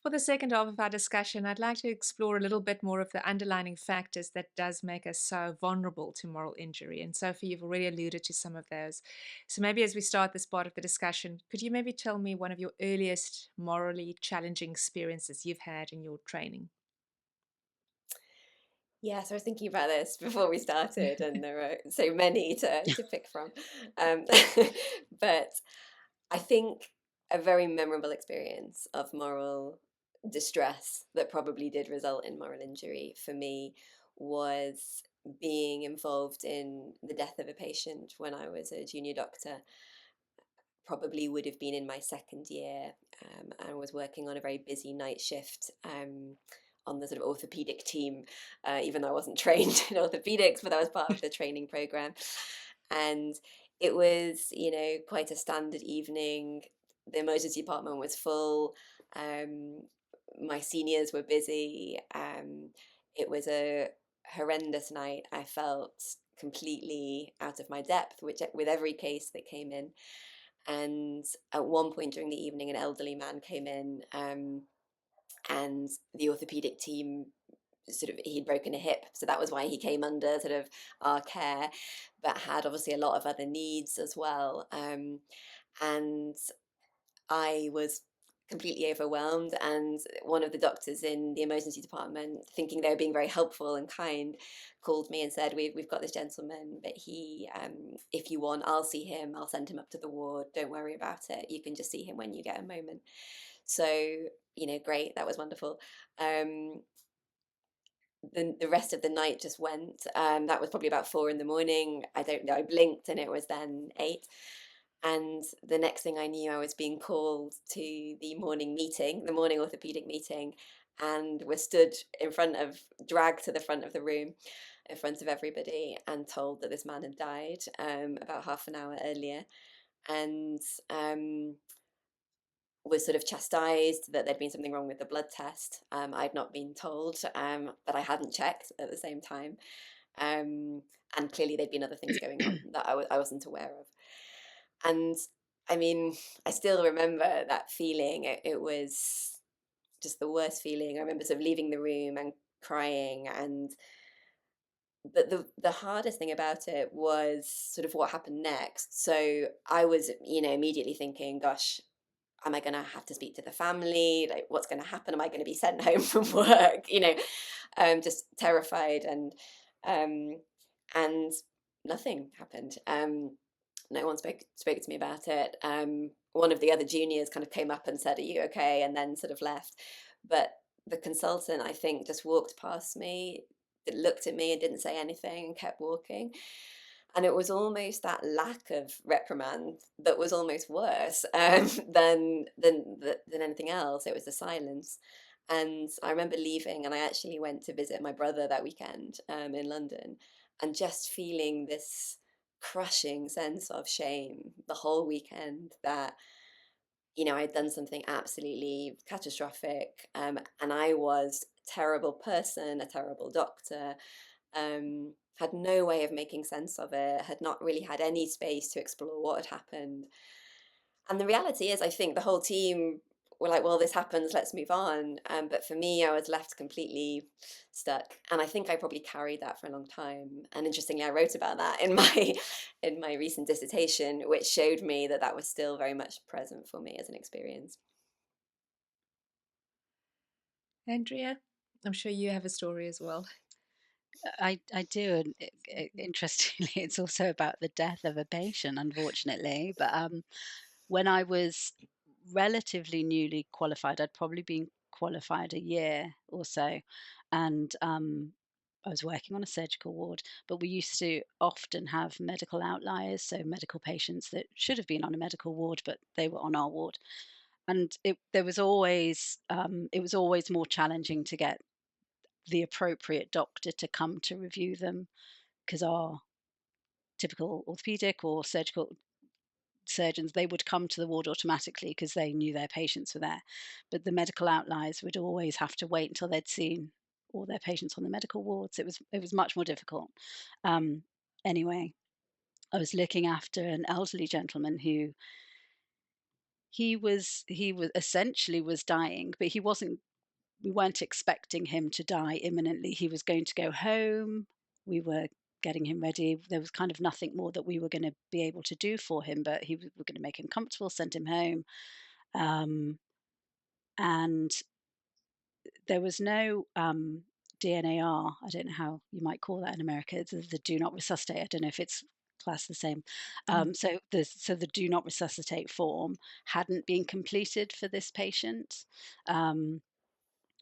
For the second half of our discussion, I'd like to explore a little bit more of the underlying factors that does make us so vulnerable to moral injury. And Sophie, you've already alluded to some of those. So maybe as we start this part of the discussion, could you maybe tell me one of your earliest morally challenging experiences you've had in your training? Yeah, so I was thinking about this before we started, and there are so many to pick from. Um, but I think a very memorable experience of moral distress that probably did result in moral injury for me was being involved in the death of a patient when I was a junior doctor. Probably would have been in my second year, and was working on a very busy night shift. On the sort of orthopedic team, even though I wasn't trained in orthopedics, but I was part of the training program. And it was, quite a standard evening. The emergency department was full. Um, my seniors were busy. It was a horrendous night. I felt completely out of my depth, which with every case that came in. And at one point during the evening, an elderly man came in, and the orthopedic team he'd broken a hip, so that was why he came under sort of our care, but had obviously a lot of other needs as well. And I was completely overwhelmed, and one of the doctors in the emergency department, thinking they were being very helpful and kind, called me and said, we've got this gentleman, but he, if you want, I'll see him, I'll send him up to the ward, don't worry about it, you can just see him when you get a moment. So, great, that was wonderful. The rest of the night just went. That was probably about 4 in the morning. I don't know. I blinked and it was then 8. And the next thing I knew, I was being called to the morning meeting, the morning orthopedic meeting, and was stood dragged to the front of the room in front of everybody and told that this man had died about half an hour earlier. And was sort of chastised that there'd been something wrong with the blood test. I'd not been told, but I hadn't checked at the same time. And clearly there'd been other things going on that I wasn't aware of. And I mean, I still remember that feeling. It was just the worst feeling. I remember sort of leaving the room and crying, and the hardest thing about it was sort of what happened next. So I was, immediately thinking, gosh, am I going to have to speak to the family? Like, what's going to happen? Am I going to be sent home from work? Just terrified, um, and nothing happened. No one spoke to me about it. One of the other juniors kind of came up and said, "Are you okay?" and then sort of left. But the consultant, I think, just walked past me, looked at me and didn't say anything and kept walking. And it was almost that lack of reprimand that was almost worse than anything else. It was the silence. And I remember leaving, and I actually went to visit my brother that weekend in London, and just feeling this crushing sense of shame the whole weekend that I'd done something absolutely catastrophic, and I was a terrible person, a terrible doctor, had no way of making sense of it, had not really had any space to explore what had happened. And the reality is, I think the whole team were like, well, this happens, let's move on. But for me, I was left completely stuck. And I think I probably carried that for a long time. And interestingly, I wrote about that in my in my recent dissertation, which showed me that that was still very much present for me as an experience. Andrea, I'm sure you have a story as well. I do, and interestingly, it's also about the death of a patient, unfortunately. But when I was relatively newly qualified, I'd probably been qualified a year or so, and I was working on a surgical ward. But we used to often have medical outliers, so medical patients that should have been on a medical ward, but they were on our ward. And there was always it was always more challenging to get the appropriate doctor to come to review them, because our typical orthopedic or surgical surgeons, they would come to the ward automatically because they knew their patients were there. But the medical outliers would always have to wait until they'd seen all their patients on the medical wards. It was much more difficult. Um, anyway, I was looking after an elderly gentleman who he was essentially was dying, but we weren't expecting him to die imminently. He was going to go home. We were getting him ready. There was kind of nothing more that we were going to be able to do for him, but we're going to make him comfortable, send him home. And there was no DNAR. I don't know how you might call that in America. It's the do not resuscitate. I don't know if it's classed the same. So the do not resuscitate form hadn't been completed for this patient.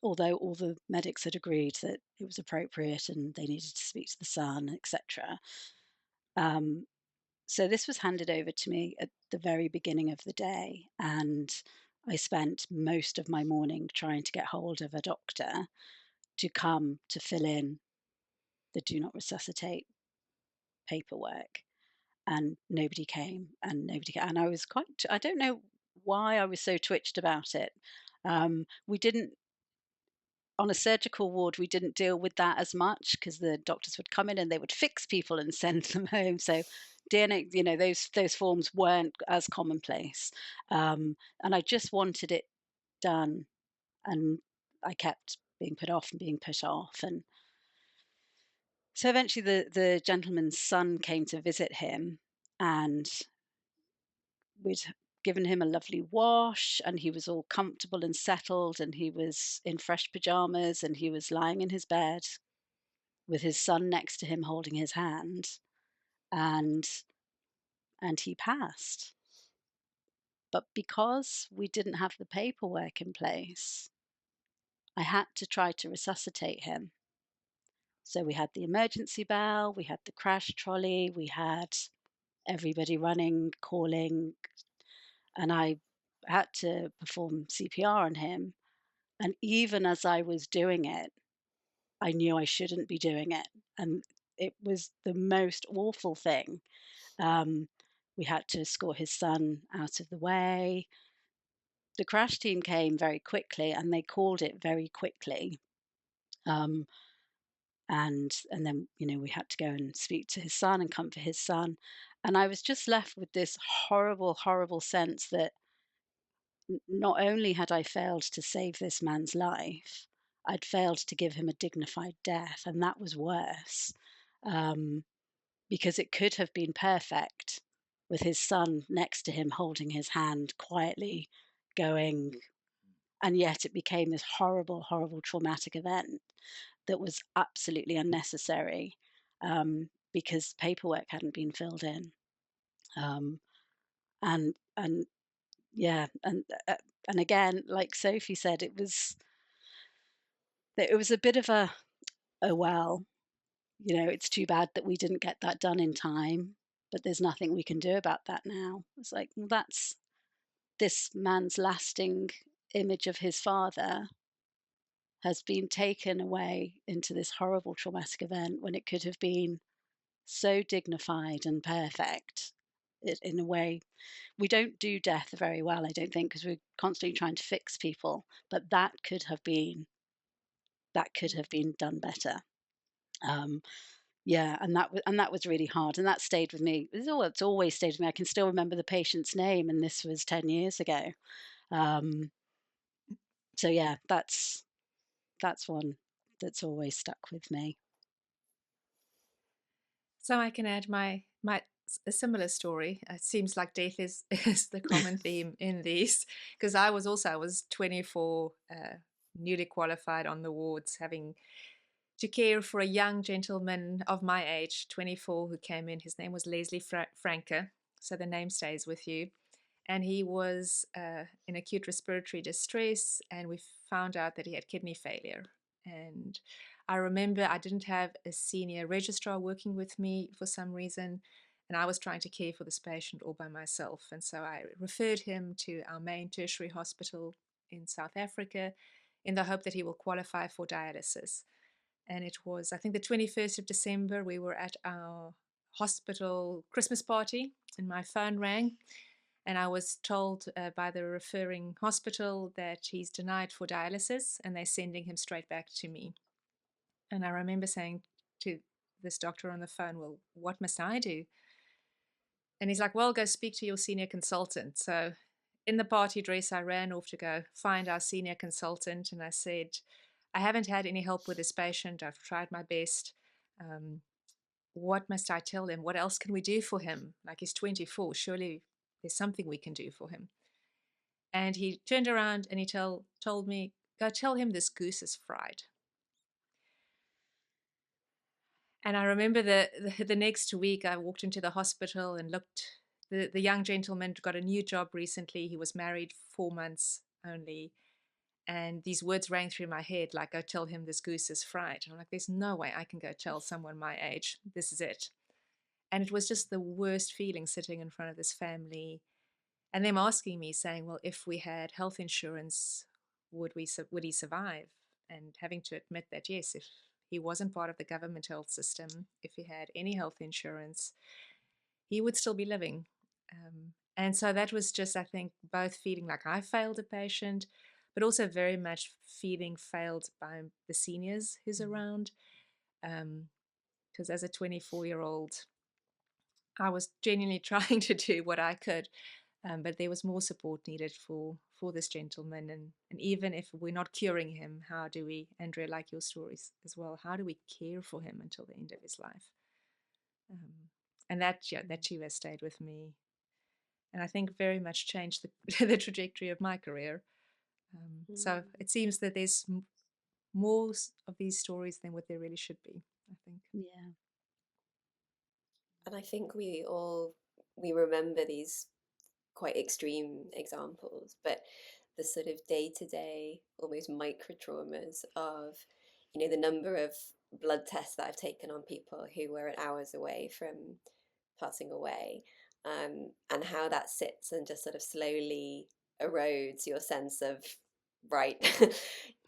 Although all the medics had agreed that it was appropriate and they needed to speak to the son, etc. So this was handed over to me at the very beginning of the day, and I spent most of my morning trying to get hold of a doctor to come to fill in the do not resuscitate paperwork. And nobody came, and I was I don't know why I was so twitched about it. We didn't On a surgical ward, we didn't deal with that as much because the doctors would come in and they would fix people and send them home. So DNA, those forms weren't as commonplace. And I just wanted it done, and I kept being put off and being put off. And so eventually the gentleman's son came to visit him, and we'd given him a lovely wash, and he was all comfortable and settled, and he was in fresh pajamas, and he was lying in his bed with his son next to him holding his hand, and he passed. But because we didn't have the paperwork in place, I had to try to resuscitate him. So we had the emergency bell, we had the crash trolley, we had everybody running, calling, and I had to perform CPR on him. And even as I was doing it, I knew I shouldn't be doing it. And it was the most awful thing. Um, we had to escort his son out of the way. The crash team came very quickly and they called it very quickly. Um, And then, we had to go and speak to his son and comfort his son. And I was just left with this horrible, horrible sense that not only had I failed to save this man's life, I'd failed to give him a dignified death, and that was worse, um, because it could have been perfect with his son next to him, holding his hand quietly, going, and yet it became this horrible, horrible, traumatic event that was absolutely unnecessary, because paperwork hadn't been filled in, um, and yeah, and again, like Sophie said, it was a bit of a, oh well, it's too bad that we didn't get that done in time, but there's nothing we can do about that now. It's like, well, that's this man's lasting image of his father has been taken away into this horrible traumatic event when it could have been so dignified and perfect. In a way, we don't do death very well, I don't think, because we're constantly trying to fix people, but that could have been done better. um, yeah, and that was really hard, and that stayed with me. It's always stayed with me. I can still remember the patient's name, and this was 10 years ago. um, so yeah, that's one that's always stuck with me. So I can add a similar story. It seems like death is is the common theme in these, because I was 24, newly qualified on the wards, having to care for a young gentleman of my age, 24, who came in. His name was Leslie Franke, so the name stays with you. And he was in acute respiratory distress, and we found out that he had kidney failure. And I remember I didn't have a senior registrar working with me for some reason, and I was trying to care for this patient all by myself. And so I referred him to our main tertiary hospital in South Africa in the hope that he will qualify for dialysis. And it was, I think, the 21st of December. We were at our hospital Christmas party, and my phone rang. And I was told by the referring hospital that he's denied for dialysis and they're sending him straight back to me. And I remember saying to this doctor on the phone, well, what must I do? And he's like, well, go speak to your senior consultant. So in the party dress, I ran off to go find our senior consultant. And I said, I haven't had any help with this patient. I've tried my best. What must I tell him? What else can we do for him? Like, he's 24. Surely there's something we can do for him. And he turned around and he told me, go tell him this goose is fried. And I remember the next week I walked into the hospital and looked. The young gentleman got a new job recently. He was married 4 months only. And these words rang through my head, like, go tell him this goose is fried. And I'm like, there's no way I can go tell someone my age. This is it. And it was just the worst feeling sitting in front of this family and them asking me, saying, well, if we had health insurance, would he survive? And having to admit that, yes, if he wasn't part of the government health system, if he had any health insurance, he would still be living. And so that was just, I think, both feeling like I failed a patient, but also very much feeling failed by the seniors who's around. Because as a 24-year-old, I was genuinely trying to do what I could, but there was more support needed for this gentleman. And even if we're not curing him, how do we, Andrea, like your stories as well, how do we care for him until the end of his life? And that too has stayed with me, and I think very much changed the, the trajectory of my career. So it seems that there's more of these stories than what there really should be, I think. Yeah. And I think we remember these quite extreme examples, but the sort of day-to-day, almost micro traumas of, the number of blood tests that I've taken on people who were hours away from passing away, and how that sits and just sort of slowly erodes your sense of, right.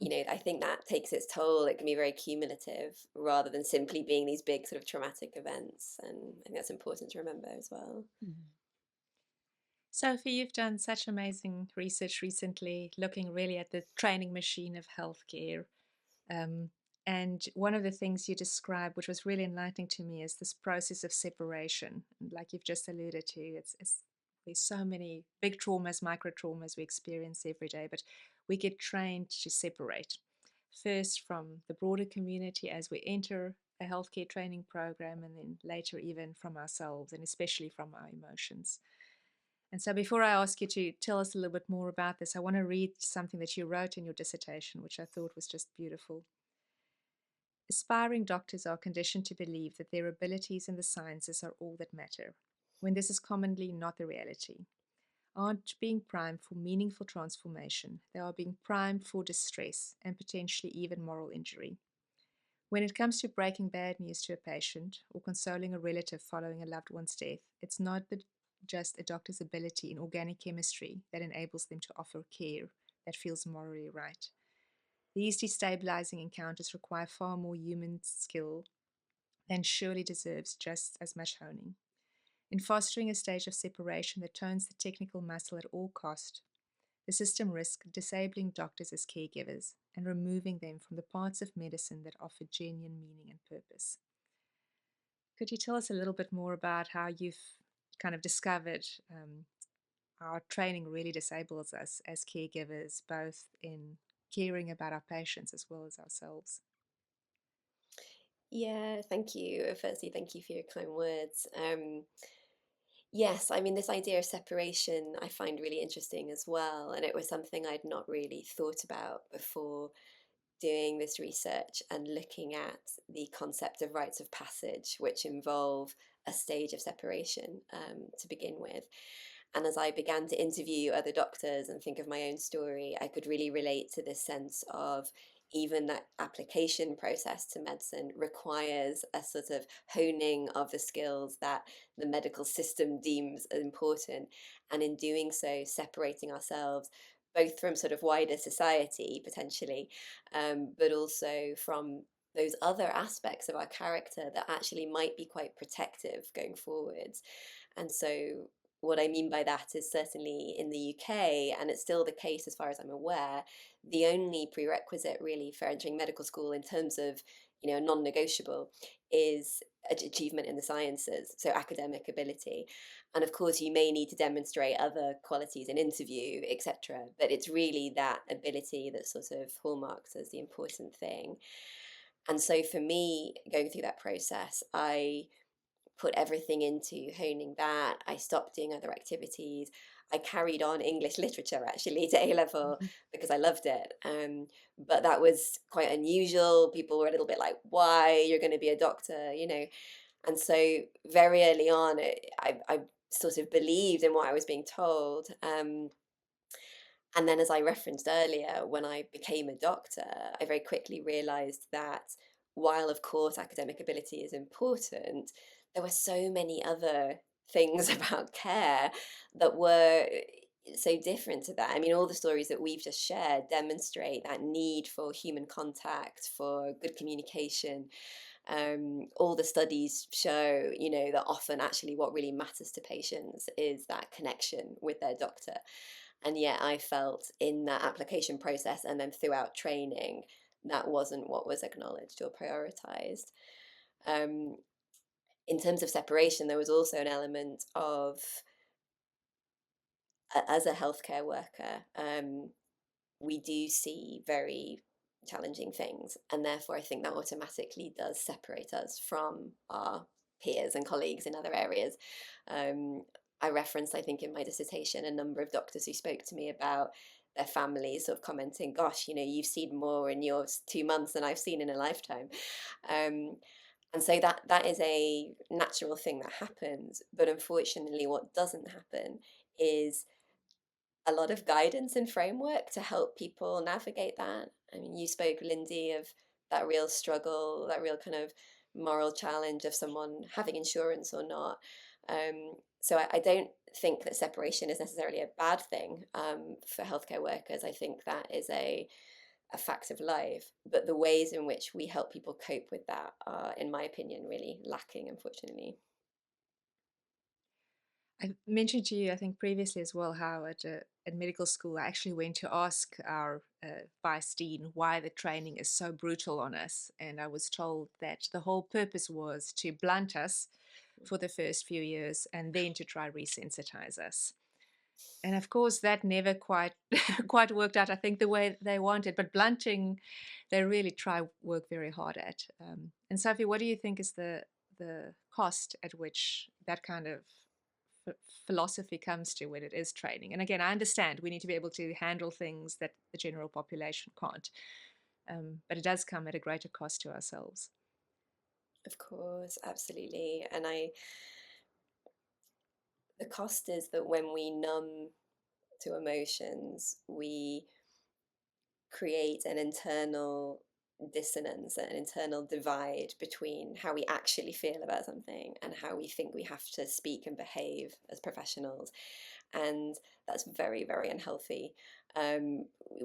I think that takes its toll. It can be very cumulative rather than simply being these big sort of traumatic events, and I think that's important to remember as well. Sophie, you've done such amazing research recently, looking really at the training machine of healthcare. And one of the things you described, which was really enlightening to me, is this process of separation. And like you've just alluded to, it's there's so many big traumas, micro traumas we experience every day, but we get trained to separate. First from the broader community as we enter a healthcare training program, and then later even from ourselves, and especially from our emotions. And so before I ask you to tell us a little bit more about this, I want to read something that you wrote in your dissertation, which I thought was just beautiful. Aspiring doctors are conditioned to believe that their abilities in the sciences are all that matter, when this is commonly not the reality. Aren't being primed for meaningful transformation, they are being primed for distress and potentially even moral injury. When it comes to breaking bad news to a patient or consoling a relative following a loved one's death, it's not just a doctor's ability in organic chemistry that enables them to offer care that feels morally right. These destabilizing encounters require far more human skill than surely deserves just as much honing. In fostering a stage of separation that tones the technical muscle at all cost, the system risks disabling doctors as caregivers and removing them from the parts of medicine that offer genuine meaning and purpose. Could you tell us a little bit more about how you've kind of discovered our training really disables us as caregivers, both in caring about our patients as well as ourselves? Yeah, thank you. Firstly, thank you for your kind words. Yes, I mean, this idea of separation I find really interesting as well. And it was something I'd not really thought about before doing this research and looking at the concept of rites of passage, which involve a stage of separation to begin with. And as I began to interview other doctors and think of my own story, I could really relate to this sense of even that application process to medicine requires a sort of honing of the skills that the medical system deems important. And in doing so, separating ourselves both from sort of wider society potentially, but also from those other aspects of our character that actually might be quite protective going forwards. And so what I mean by that is certainly in the UK, and it's still the case as far as I'm aware, the only prerequisite really for entering medical school in terms of, non-negotiable is achievement in the sciences, so academic ability. And of course, you may need to demonstrate other qualities in interview, etc. But it's really that ability that sort of hallmarks as the important thing. And so for me, going through that process, I put everything into honing that. I stopped doing other activities. I carried on English literature actually to A level because I loved it. But that was quite unusual. People were a little bit like, why? You're going to be a doctor, And so very early on, I sort of believed in what I was being told. And then, as I referenced earlier, when I became a doctor, I very quickly realized that while, of course, academic ability is important, there were so many other things about care that were so different to that. I mean, all the stories that we've just shared demonstrate that need for human contact, for good communication. All the studies show, that often actually what really matters to patients is that connection with their doctor. And yet I felt in that application process and then throughout training, that wasn't what was acknowledged or prioritized. Um, in terms of separation, there was also an element of, as a healthcare worker, we do see very challenging things. And therefore, I think that automatically does separate us from our peers and colleagues in other areas. I referenced, I think, in my dissertation, a number of doctors who spoke to me about their families sort of commenting, gosh, you've seen more in your 2 months than I've seen in a lifetime. Um, and so that is a natural thing that happens. But unfortunately, what doesn't happen is a lot of guidance and framework to help people navigate that. I mean, you spoke, Lindy, of that real struggle, that real kind of moral challenge of someone having insurance or not. So I don't think that separation is necessarily a bad thing for healthcare workers. I think that is a fact of life. But the ways in which we help people cope with that are, in my opinion, really lacking, unfortunately. I mentioned to you, I think previously as well, how at medical school I actually went to ask our vice dean why the training is so brutal on us, and I was told that the whole purpose was to blunt us for the first few years and then to try resensitize us. And of course, that never quite quite worked out, I think, the way they wanted. But blunting, they really try work very hard at. And Sophie, what do you think is the cost at which that kind of philosophy comes to when it is training? And again, I understand we need to be able to handle things that the general population can't, but it does come at a greater cost to ourselves. Of course, absolutely. And the cost is that when we numb to emotions, we create an internal dissonance, an internal divide between how we actually feel about something and how we think we have to speak and behave as professionals. And that's very, very unhealthy.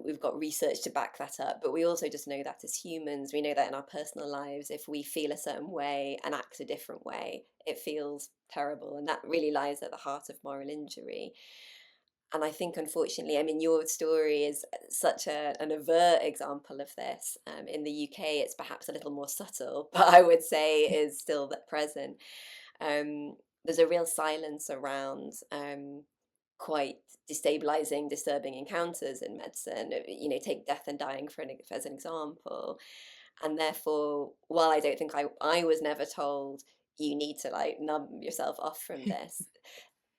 We've got research to back that up, but we also just know that as humans, we know that in our personal lives, if we feel a certain way and act a different way, it feels terrible. And that really lies at the heart of moral injury. And I think, unfortunately, I mean, your story is such an overt example of this. In the UK, it's perhaps a little more subtle, but I would say is still present. There's a real silence around quite destabilizing, disturbing encounters in medicine. You know, take death and dying as an example. And therefore, while I don't think I was never told you need to like numb yourself off from this,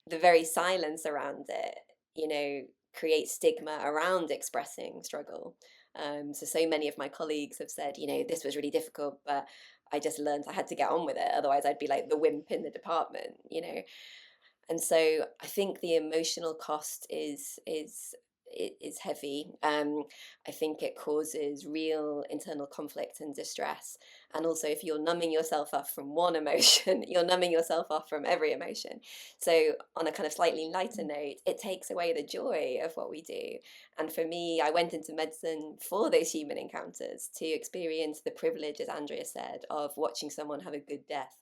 the very silence around it, you know, creates stigma around expressing struggle. So many of my colleagues have said, you know, this was really difficult, but I just learned I had to get on with it. Otherwise, I'd be like the wimp in the department, you know. And so I think the emotional cost is heavy. I think it causes real internal conflict and distress. And also, if you're numbing yourself off from one emotion, you're numbing yourself off from every emotion. So, on a kind of slightly lighter note, it takes away the joy of what we do. And for me, I went into medicine for those human encounters to experience the privilege, as Andrea said, of watching someone have a good death,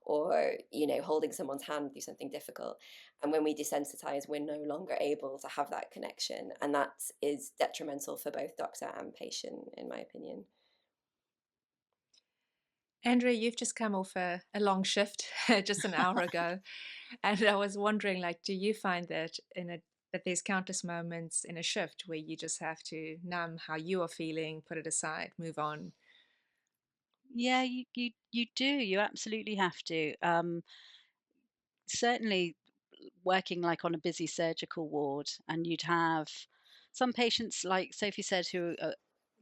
or you know, holding someone's hand through something difficult. And when we desensitize, we're no longer able to have that connection, and that is detrimental for both doctor and patient, in my opinion. Andrea, you've just come off a long shift just an hour ago, and I was wondering, like, do you find that that there's countless moments in a shift where you just have to numb how you are feeling, put it aside, move on? Yeah, you do. You absolutely have to. Certainly working like on a busy surgical ward, and you'd have some patients, like Sophie said, who are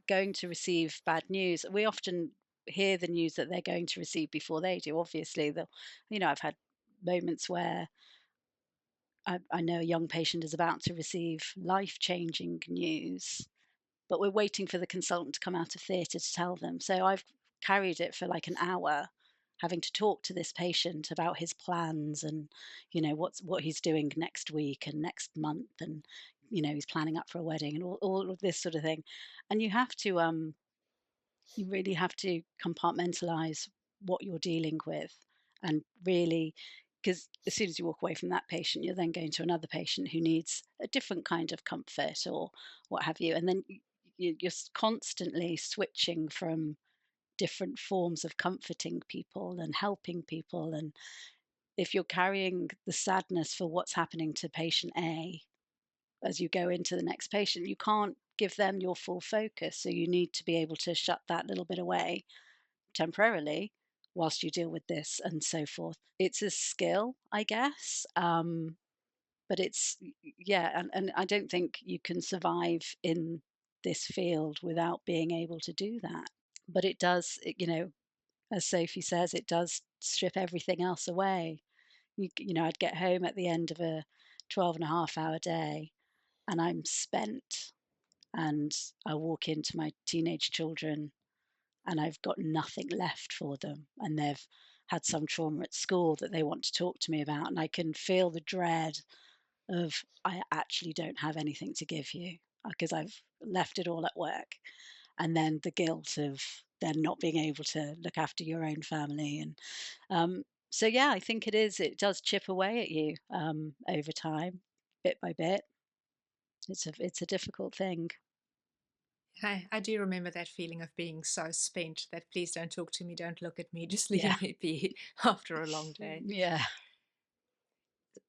going to receive bad news. We often hear the news that they're going to receive before they do. Obviously, I've had moments where I know a young patient is about to receive life-changing news, but we're waiting for the consultant to come out of theatre to tell them. So I've carried it for like an hour, having to talk to this patient about his plans and, what he's doing next week and next month, and he's planning up for a wedding and all of this sort of thing. And you really have to compartmentalize what you're dealing with, and really, because as soon as you walk away from that patient, you're then going to another patient who needs a different kind of comfort or what have you. And then you're constantly switching from different forms of comforting people and helping people. And if you're carrying the sadness for what's happening to patient A as you go into the next patient, you can't give them your full focus. So you need to be able to shut that little bit away temporarily whilst you deal with this and so forth. It's a skill, I guess. But yeah, and I don't think you can survive in this field without being able to do that. But it does, as Sophie says, it does strip everything else away. I'd get home at the end of a 12.5 hour day and I'm spent, and I walk into my teenage children and I've got nothing left for them, and they've had some trauma at school that they want to talk to me about, and I can feel the dread of, I actually don't have anything to give you because I've left it all at work, and then the guilt of then not being able to look after your own family. And So yeah, I think it is. It does chip away at you over time, bit by bit. It's a difficult thing. I do remember that feeling of being so spent that please don't talk to me, don't look at me, just Yeah, leave me be after a long day. yeah,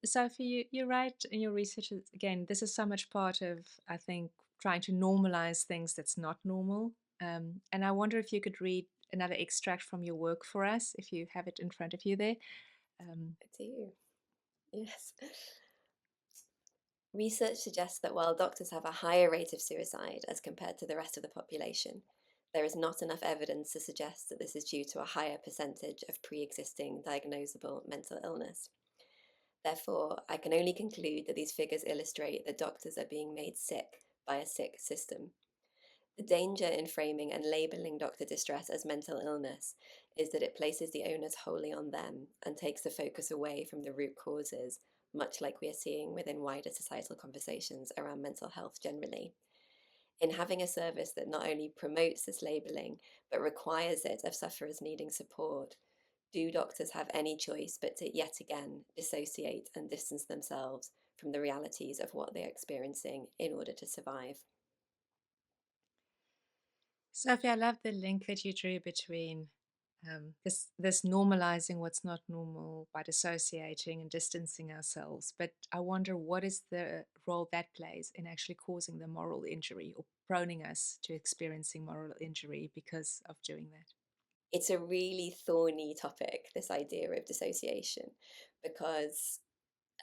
Sophie, you write in your research, again, this is so much part of, I think, trying to normalize things that's not normal. And I wonder if you could read another extract from your work for us, if you have it in front of you there. I do, yes. Research suggests that while doctors have a higher rate of suicide as compared to the rest of the population, there is not enough evidence to suggest that this is due to a higher percentage of pre-existing diagnosable mental illness. Therefore, I can only conclude that these figures illustrate that doctors are being made sick by a sick system. The danger in framing and labeling doctor distress as mental illness is that it places the onus wholly on them and takes the focus away from the root causes, much like we are seeing within wider societal conversations around mental health generally. In having a service that not only promotes this labeling but requires it of sufferers needing support, do doctors have any choice but to yet again dissociate and distance themselves from the realities of what they're experiencing in order to survive? Sophie, I love the link that you drew between this normalizing what's not normal by dissociating and distancing ourselves. But I wonder what is the role that plays in actually causing the moral injury or proning us to experiencing moral injury because of doing that. It's a really thorny topic, this idea of dissociation, because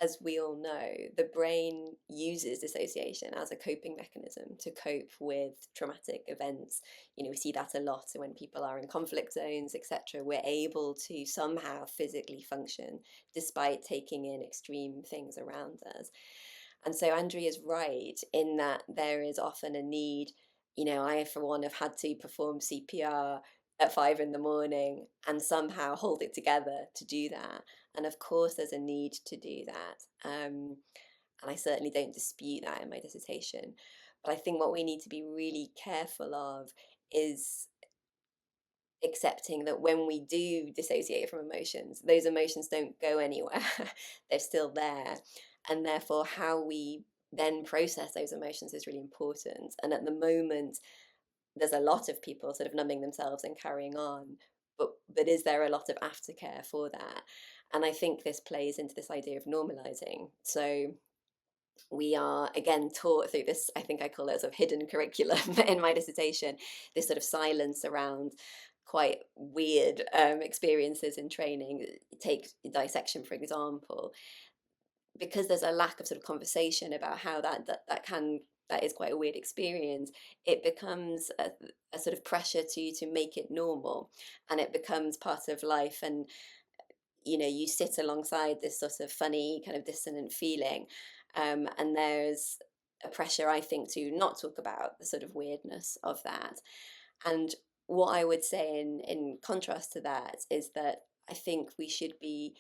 as we all know, the brain uses dissociation as a coping mechanism to cope with traumatic events. We see that a lot when people are in conflict zones, etc. We're able to somehow physically function despite taking in extreme things around us. And so Andrea is right in that there is often a need. I, for one, have had to perform CPR at 5 in the morning and somehow hold it together to do that. And of course, there's a need to do that. And I certainly don't dispute that in my dissertation. But I think what we need to be really careful of is accepting that when we do dissociate from emotions, those emotions don't go anywhere. They're still there. And therefore, how we then process those emotions is really important. And at the moment, there's a lot of people sort of numbing themselves and carrying on. But is there a lot of aftercare for that? And I think this plays into this idea of normalizing. So we are again taught through this, I think I call it a sort of hidden curriculum in my dissertation, this sort of silence around quite weird experiences in training. Take dissection, for example, because there's a lack of sort of conversation about how that is quite a weird experience. It becomes a sort of pressure to make it normal, and it becomes part of life. And you sit alongside this sort of funny kind of dissonant feeling, and there's a pressure, I think, to not talk about the sort of weirdness of that. And what I would say in contrast to that is that I think we shouldn't be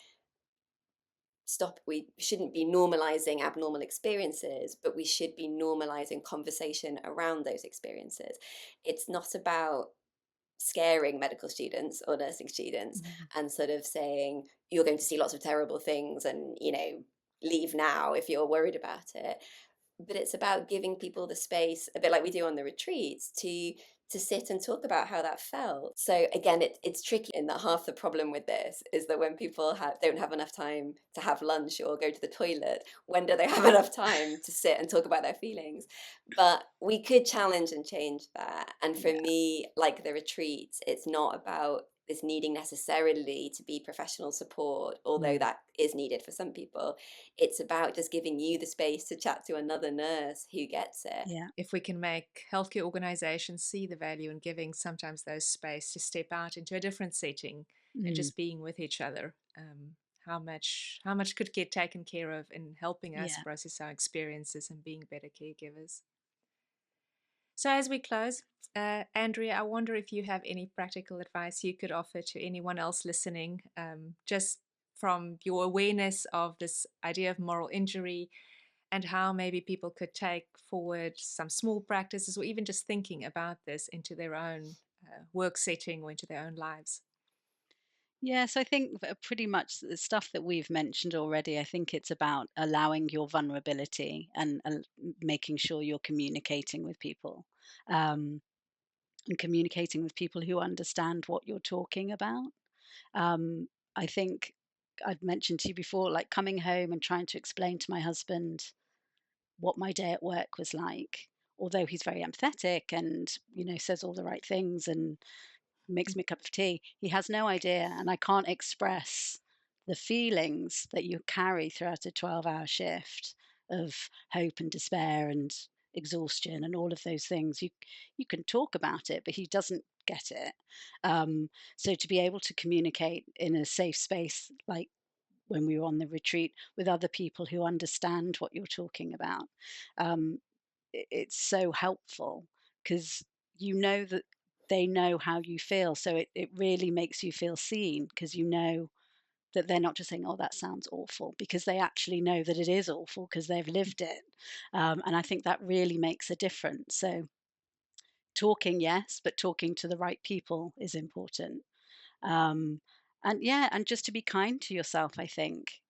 normalizing abnormal experiences, but we should be normalizing conversation around those experiences. It's not about scaring medical students or nursing students and sort of saying you're going to see lots of terrible things and leave now if you're worried about it. But it's about giving people the space, a bit like we do on the retreats, to sit and talk about how that felt. So again, it's tricky in that half the problem with this is that when people don't have enough time to have lunch or go to the toilet, when do they have enough time to sit and talk about their feelings? But we could challenge and change that. And for me, like the retreats, it's not about this needing necessarily to be professional support, although that is needed for some people. It's about just giving you the space to chat to another nurse who gets it. Yeah. If we can make healthcare organizations see the value in giving sometimes those space to step out into a different setting and just being with each other, how much could get taken care of in helping us Yeah. process our experiences and being better caregivers. So as we close, Andrea, I wonder if you have any practical advice you could offer to anyone else listening, just from your awareness of this idea of moral injury and how maybe people could take forward some small practices or even just thinking about this into their own work setting or into their own lives. Yes, I think pretty much the stuff that we've mentioned already. I think it's about allowing your vulnerability and making sure you're communicating with people, um, and communicating with people who understand what you're talking about. Um, I think I'd mentioned to you before, like coming home and trying to explain to my husband what my day at work was like. Although he's very empathetic and says all the right things and makes me a cup of tea, he has no idea, and I can't express the feelings that you carry throughout a 12-hour shift of hope and despair and exhaustion and all of those things. You can talk about it, but he doesn't get it. So to be able to communicate in a safe space, like when we were on the retreat, with other people who understand what you're talking about, um, it's so helpful because you know that they know how you feel. So it really makes you feel seen because you know that they're not just saying, oh, that sounds awful, because they actually know that it is awful because they've lived it. And I think that really makes a difference. So talking, yes, but talking to the right people is important. Um, and yeah, and just to be kind to yourself, I think.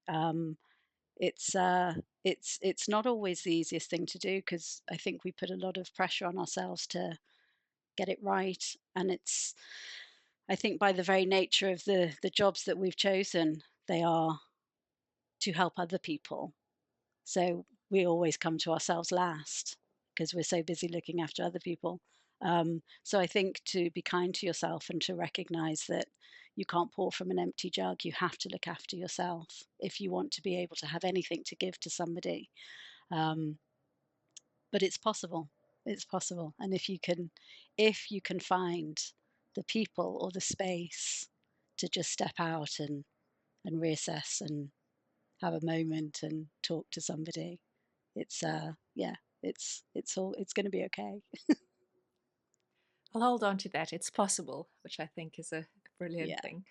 It's uh, it's not always the easiest thing to do because I think we put a lot of pressure on ourselves to get it right, and it's I think by the very nature of the jobs that we've chosen, they are to help other people. So we always come to ourselves last because we're so busy looking after other people. So I think to be kind to yourself and to recognize that you can't pour from an empty jug. You have to look after yourself if you want to be able to have anything to give to somebody. Um, but it's possible. It's possible. And if you can find the people or the space to just step out and reassess and have a moment and talk to somebody, yeah, it's going to be okay. I'll hold on to that. It's possible, which I think is a brilliant Yeah. thing.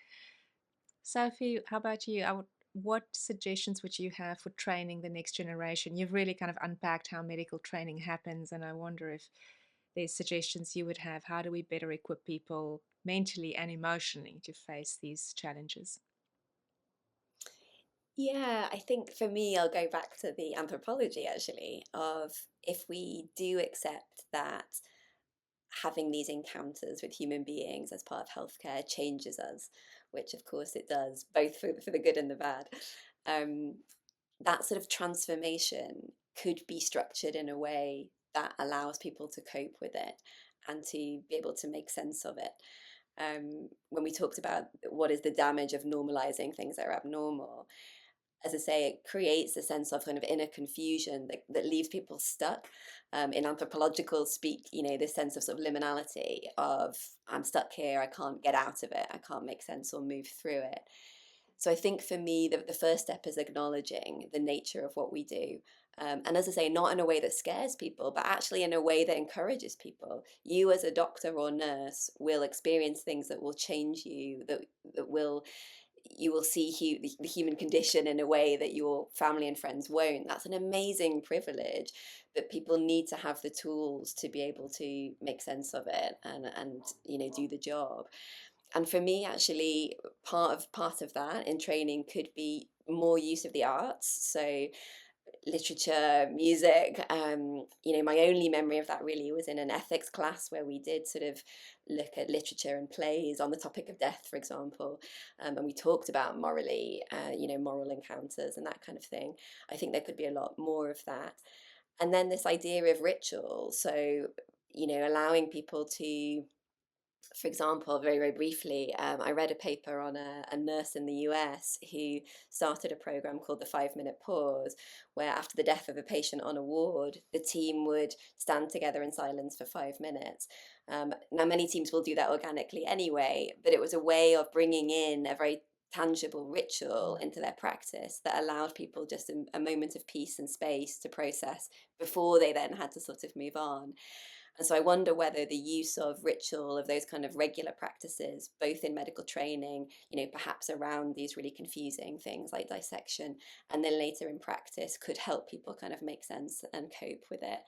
Sophie, how about you? What suggestions would you have for training the next generation? You've really kind of unpacked how medical training happens, and I wonder if there's suggestions you would have. How do we better equip people mentally and emotionally to face these challenges? Yeah, I think for me, I'll go back to the anthropology actually of if we do accept that having these encounters with human beings as part of healthcare changes us, which of course it does, both for the good and the bad. Um, that sort of transformation could be structured in a way that allows people to cope with it and to be able to make sense of it. When we talked about what is the damage of normalizing things that are abnormal, as I say, it creates a sense of kind of inner confusion that leaves people stuck. In anthropological speak, this sense of sort of liminality of I'm stuck here, I can't get out of it, I can't make sense or move through it. So I think for me, the first step is acknowledging the nature of what we do. And as I say, not in a way that scares people, but actually in a way that encourages people. You as a doctor or nurse will experience things that will change you, that will you will see the human condition in a way that your family and friends won't. That's an amazing privilege, but people need to have the tools to be able to make sense of it and do the job. And for me, actually, part of that in training could be more use of the arts. So literature, music. My only memory of that really was in an ethics class where we did sort of look at literature and plays on the topic of death, for example, and we talked about moral encounters and that kind of thing. I think there could be a lot more of that. And then this idea of ritual, so allowing people to, for example, very, very briefly, I read a paper on a nurse in the US who started a program called the 5 Minute Pause, where after the death of a patient on a ward, the team would stand together in silence for 5 minutes. Now, many teams will do that organically anyway, but it was a way of bringing in a very tangible ritual into their practice that allowed people just a moment of peace and space to process before they then had to sort of move on. And so I wonder whether the use of ritual, of those kind of regular practices, both in medical training, perhaps around these really confusing things like dissection, and then later in practice could help people kind of make sense and cope with it.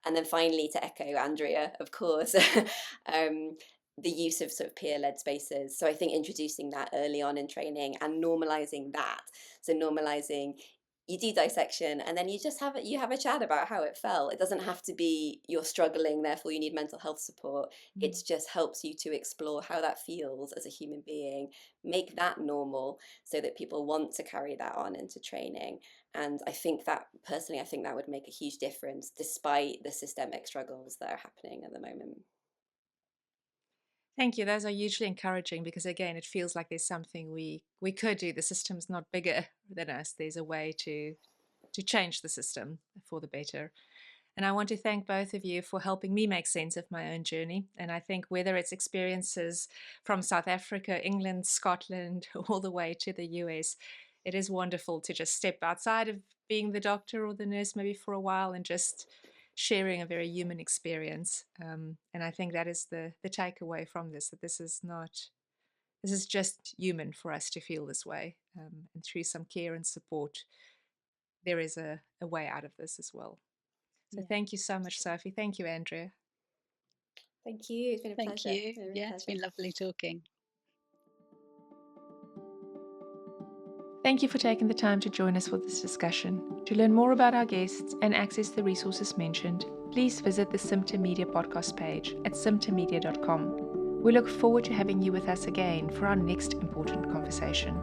And then finally, to echo Andrea, of course, um, the use of sort of peer-led spaces. So I think introducing that early on in training and normalizing that. So normalizing, you do dissection and then you just have a chat about how it felt. It doesn't have to be you're struggling, therefore you need mental health support. It just helps you to explore how that feels as a human being, make that normal so that people want to carry that on into training. And I think that personally, I think that would make a huge difference despite the systemic struggles that are happening at the moment. Thank you. Those are hugely encouraging because, again, it feels like there's something we could do. The system's not bigger than us. There's a way to change the system for the better. And I want to thank both of you for helping me make sense of my own journey. And I think whether it's experiences from South Africa, England, Scotland, all the way to the US, it is wonderful to just step outside of being the doctor or the nurse maybe for a while and just sharing a very human experience. And I think that is the takeaway from this, that this is just human for us to feel this way. And through some care and support, there is a way out of this as well. So thank you so much, Sophie. Thank you, Andrea. Thank you. It's been a Thank pleasure. you. Yeah, it's been lovely talking. Thank you for taking the time to join us for this discussion. To learn more about our guests and access the resources mentioned, please visit the Symptom Media Podcast page at symptommedia.com. We look forward to having you with us again for our next important conversation.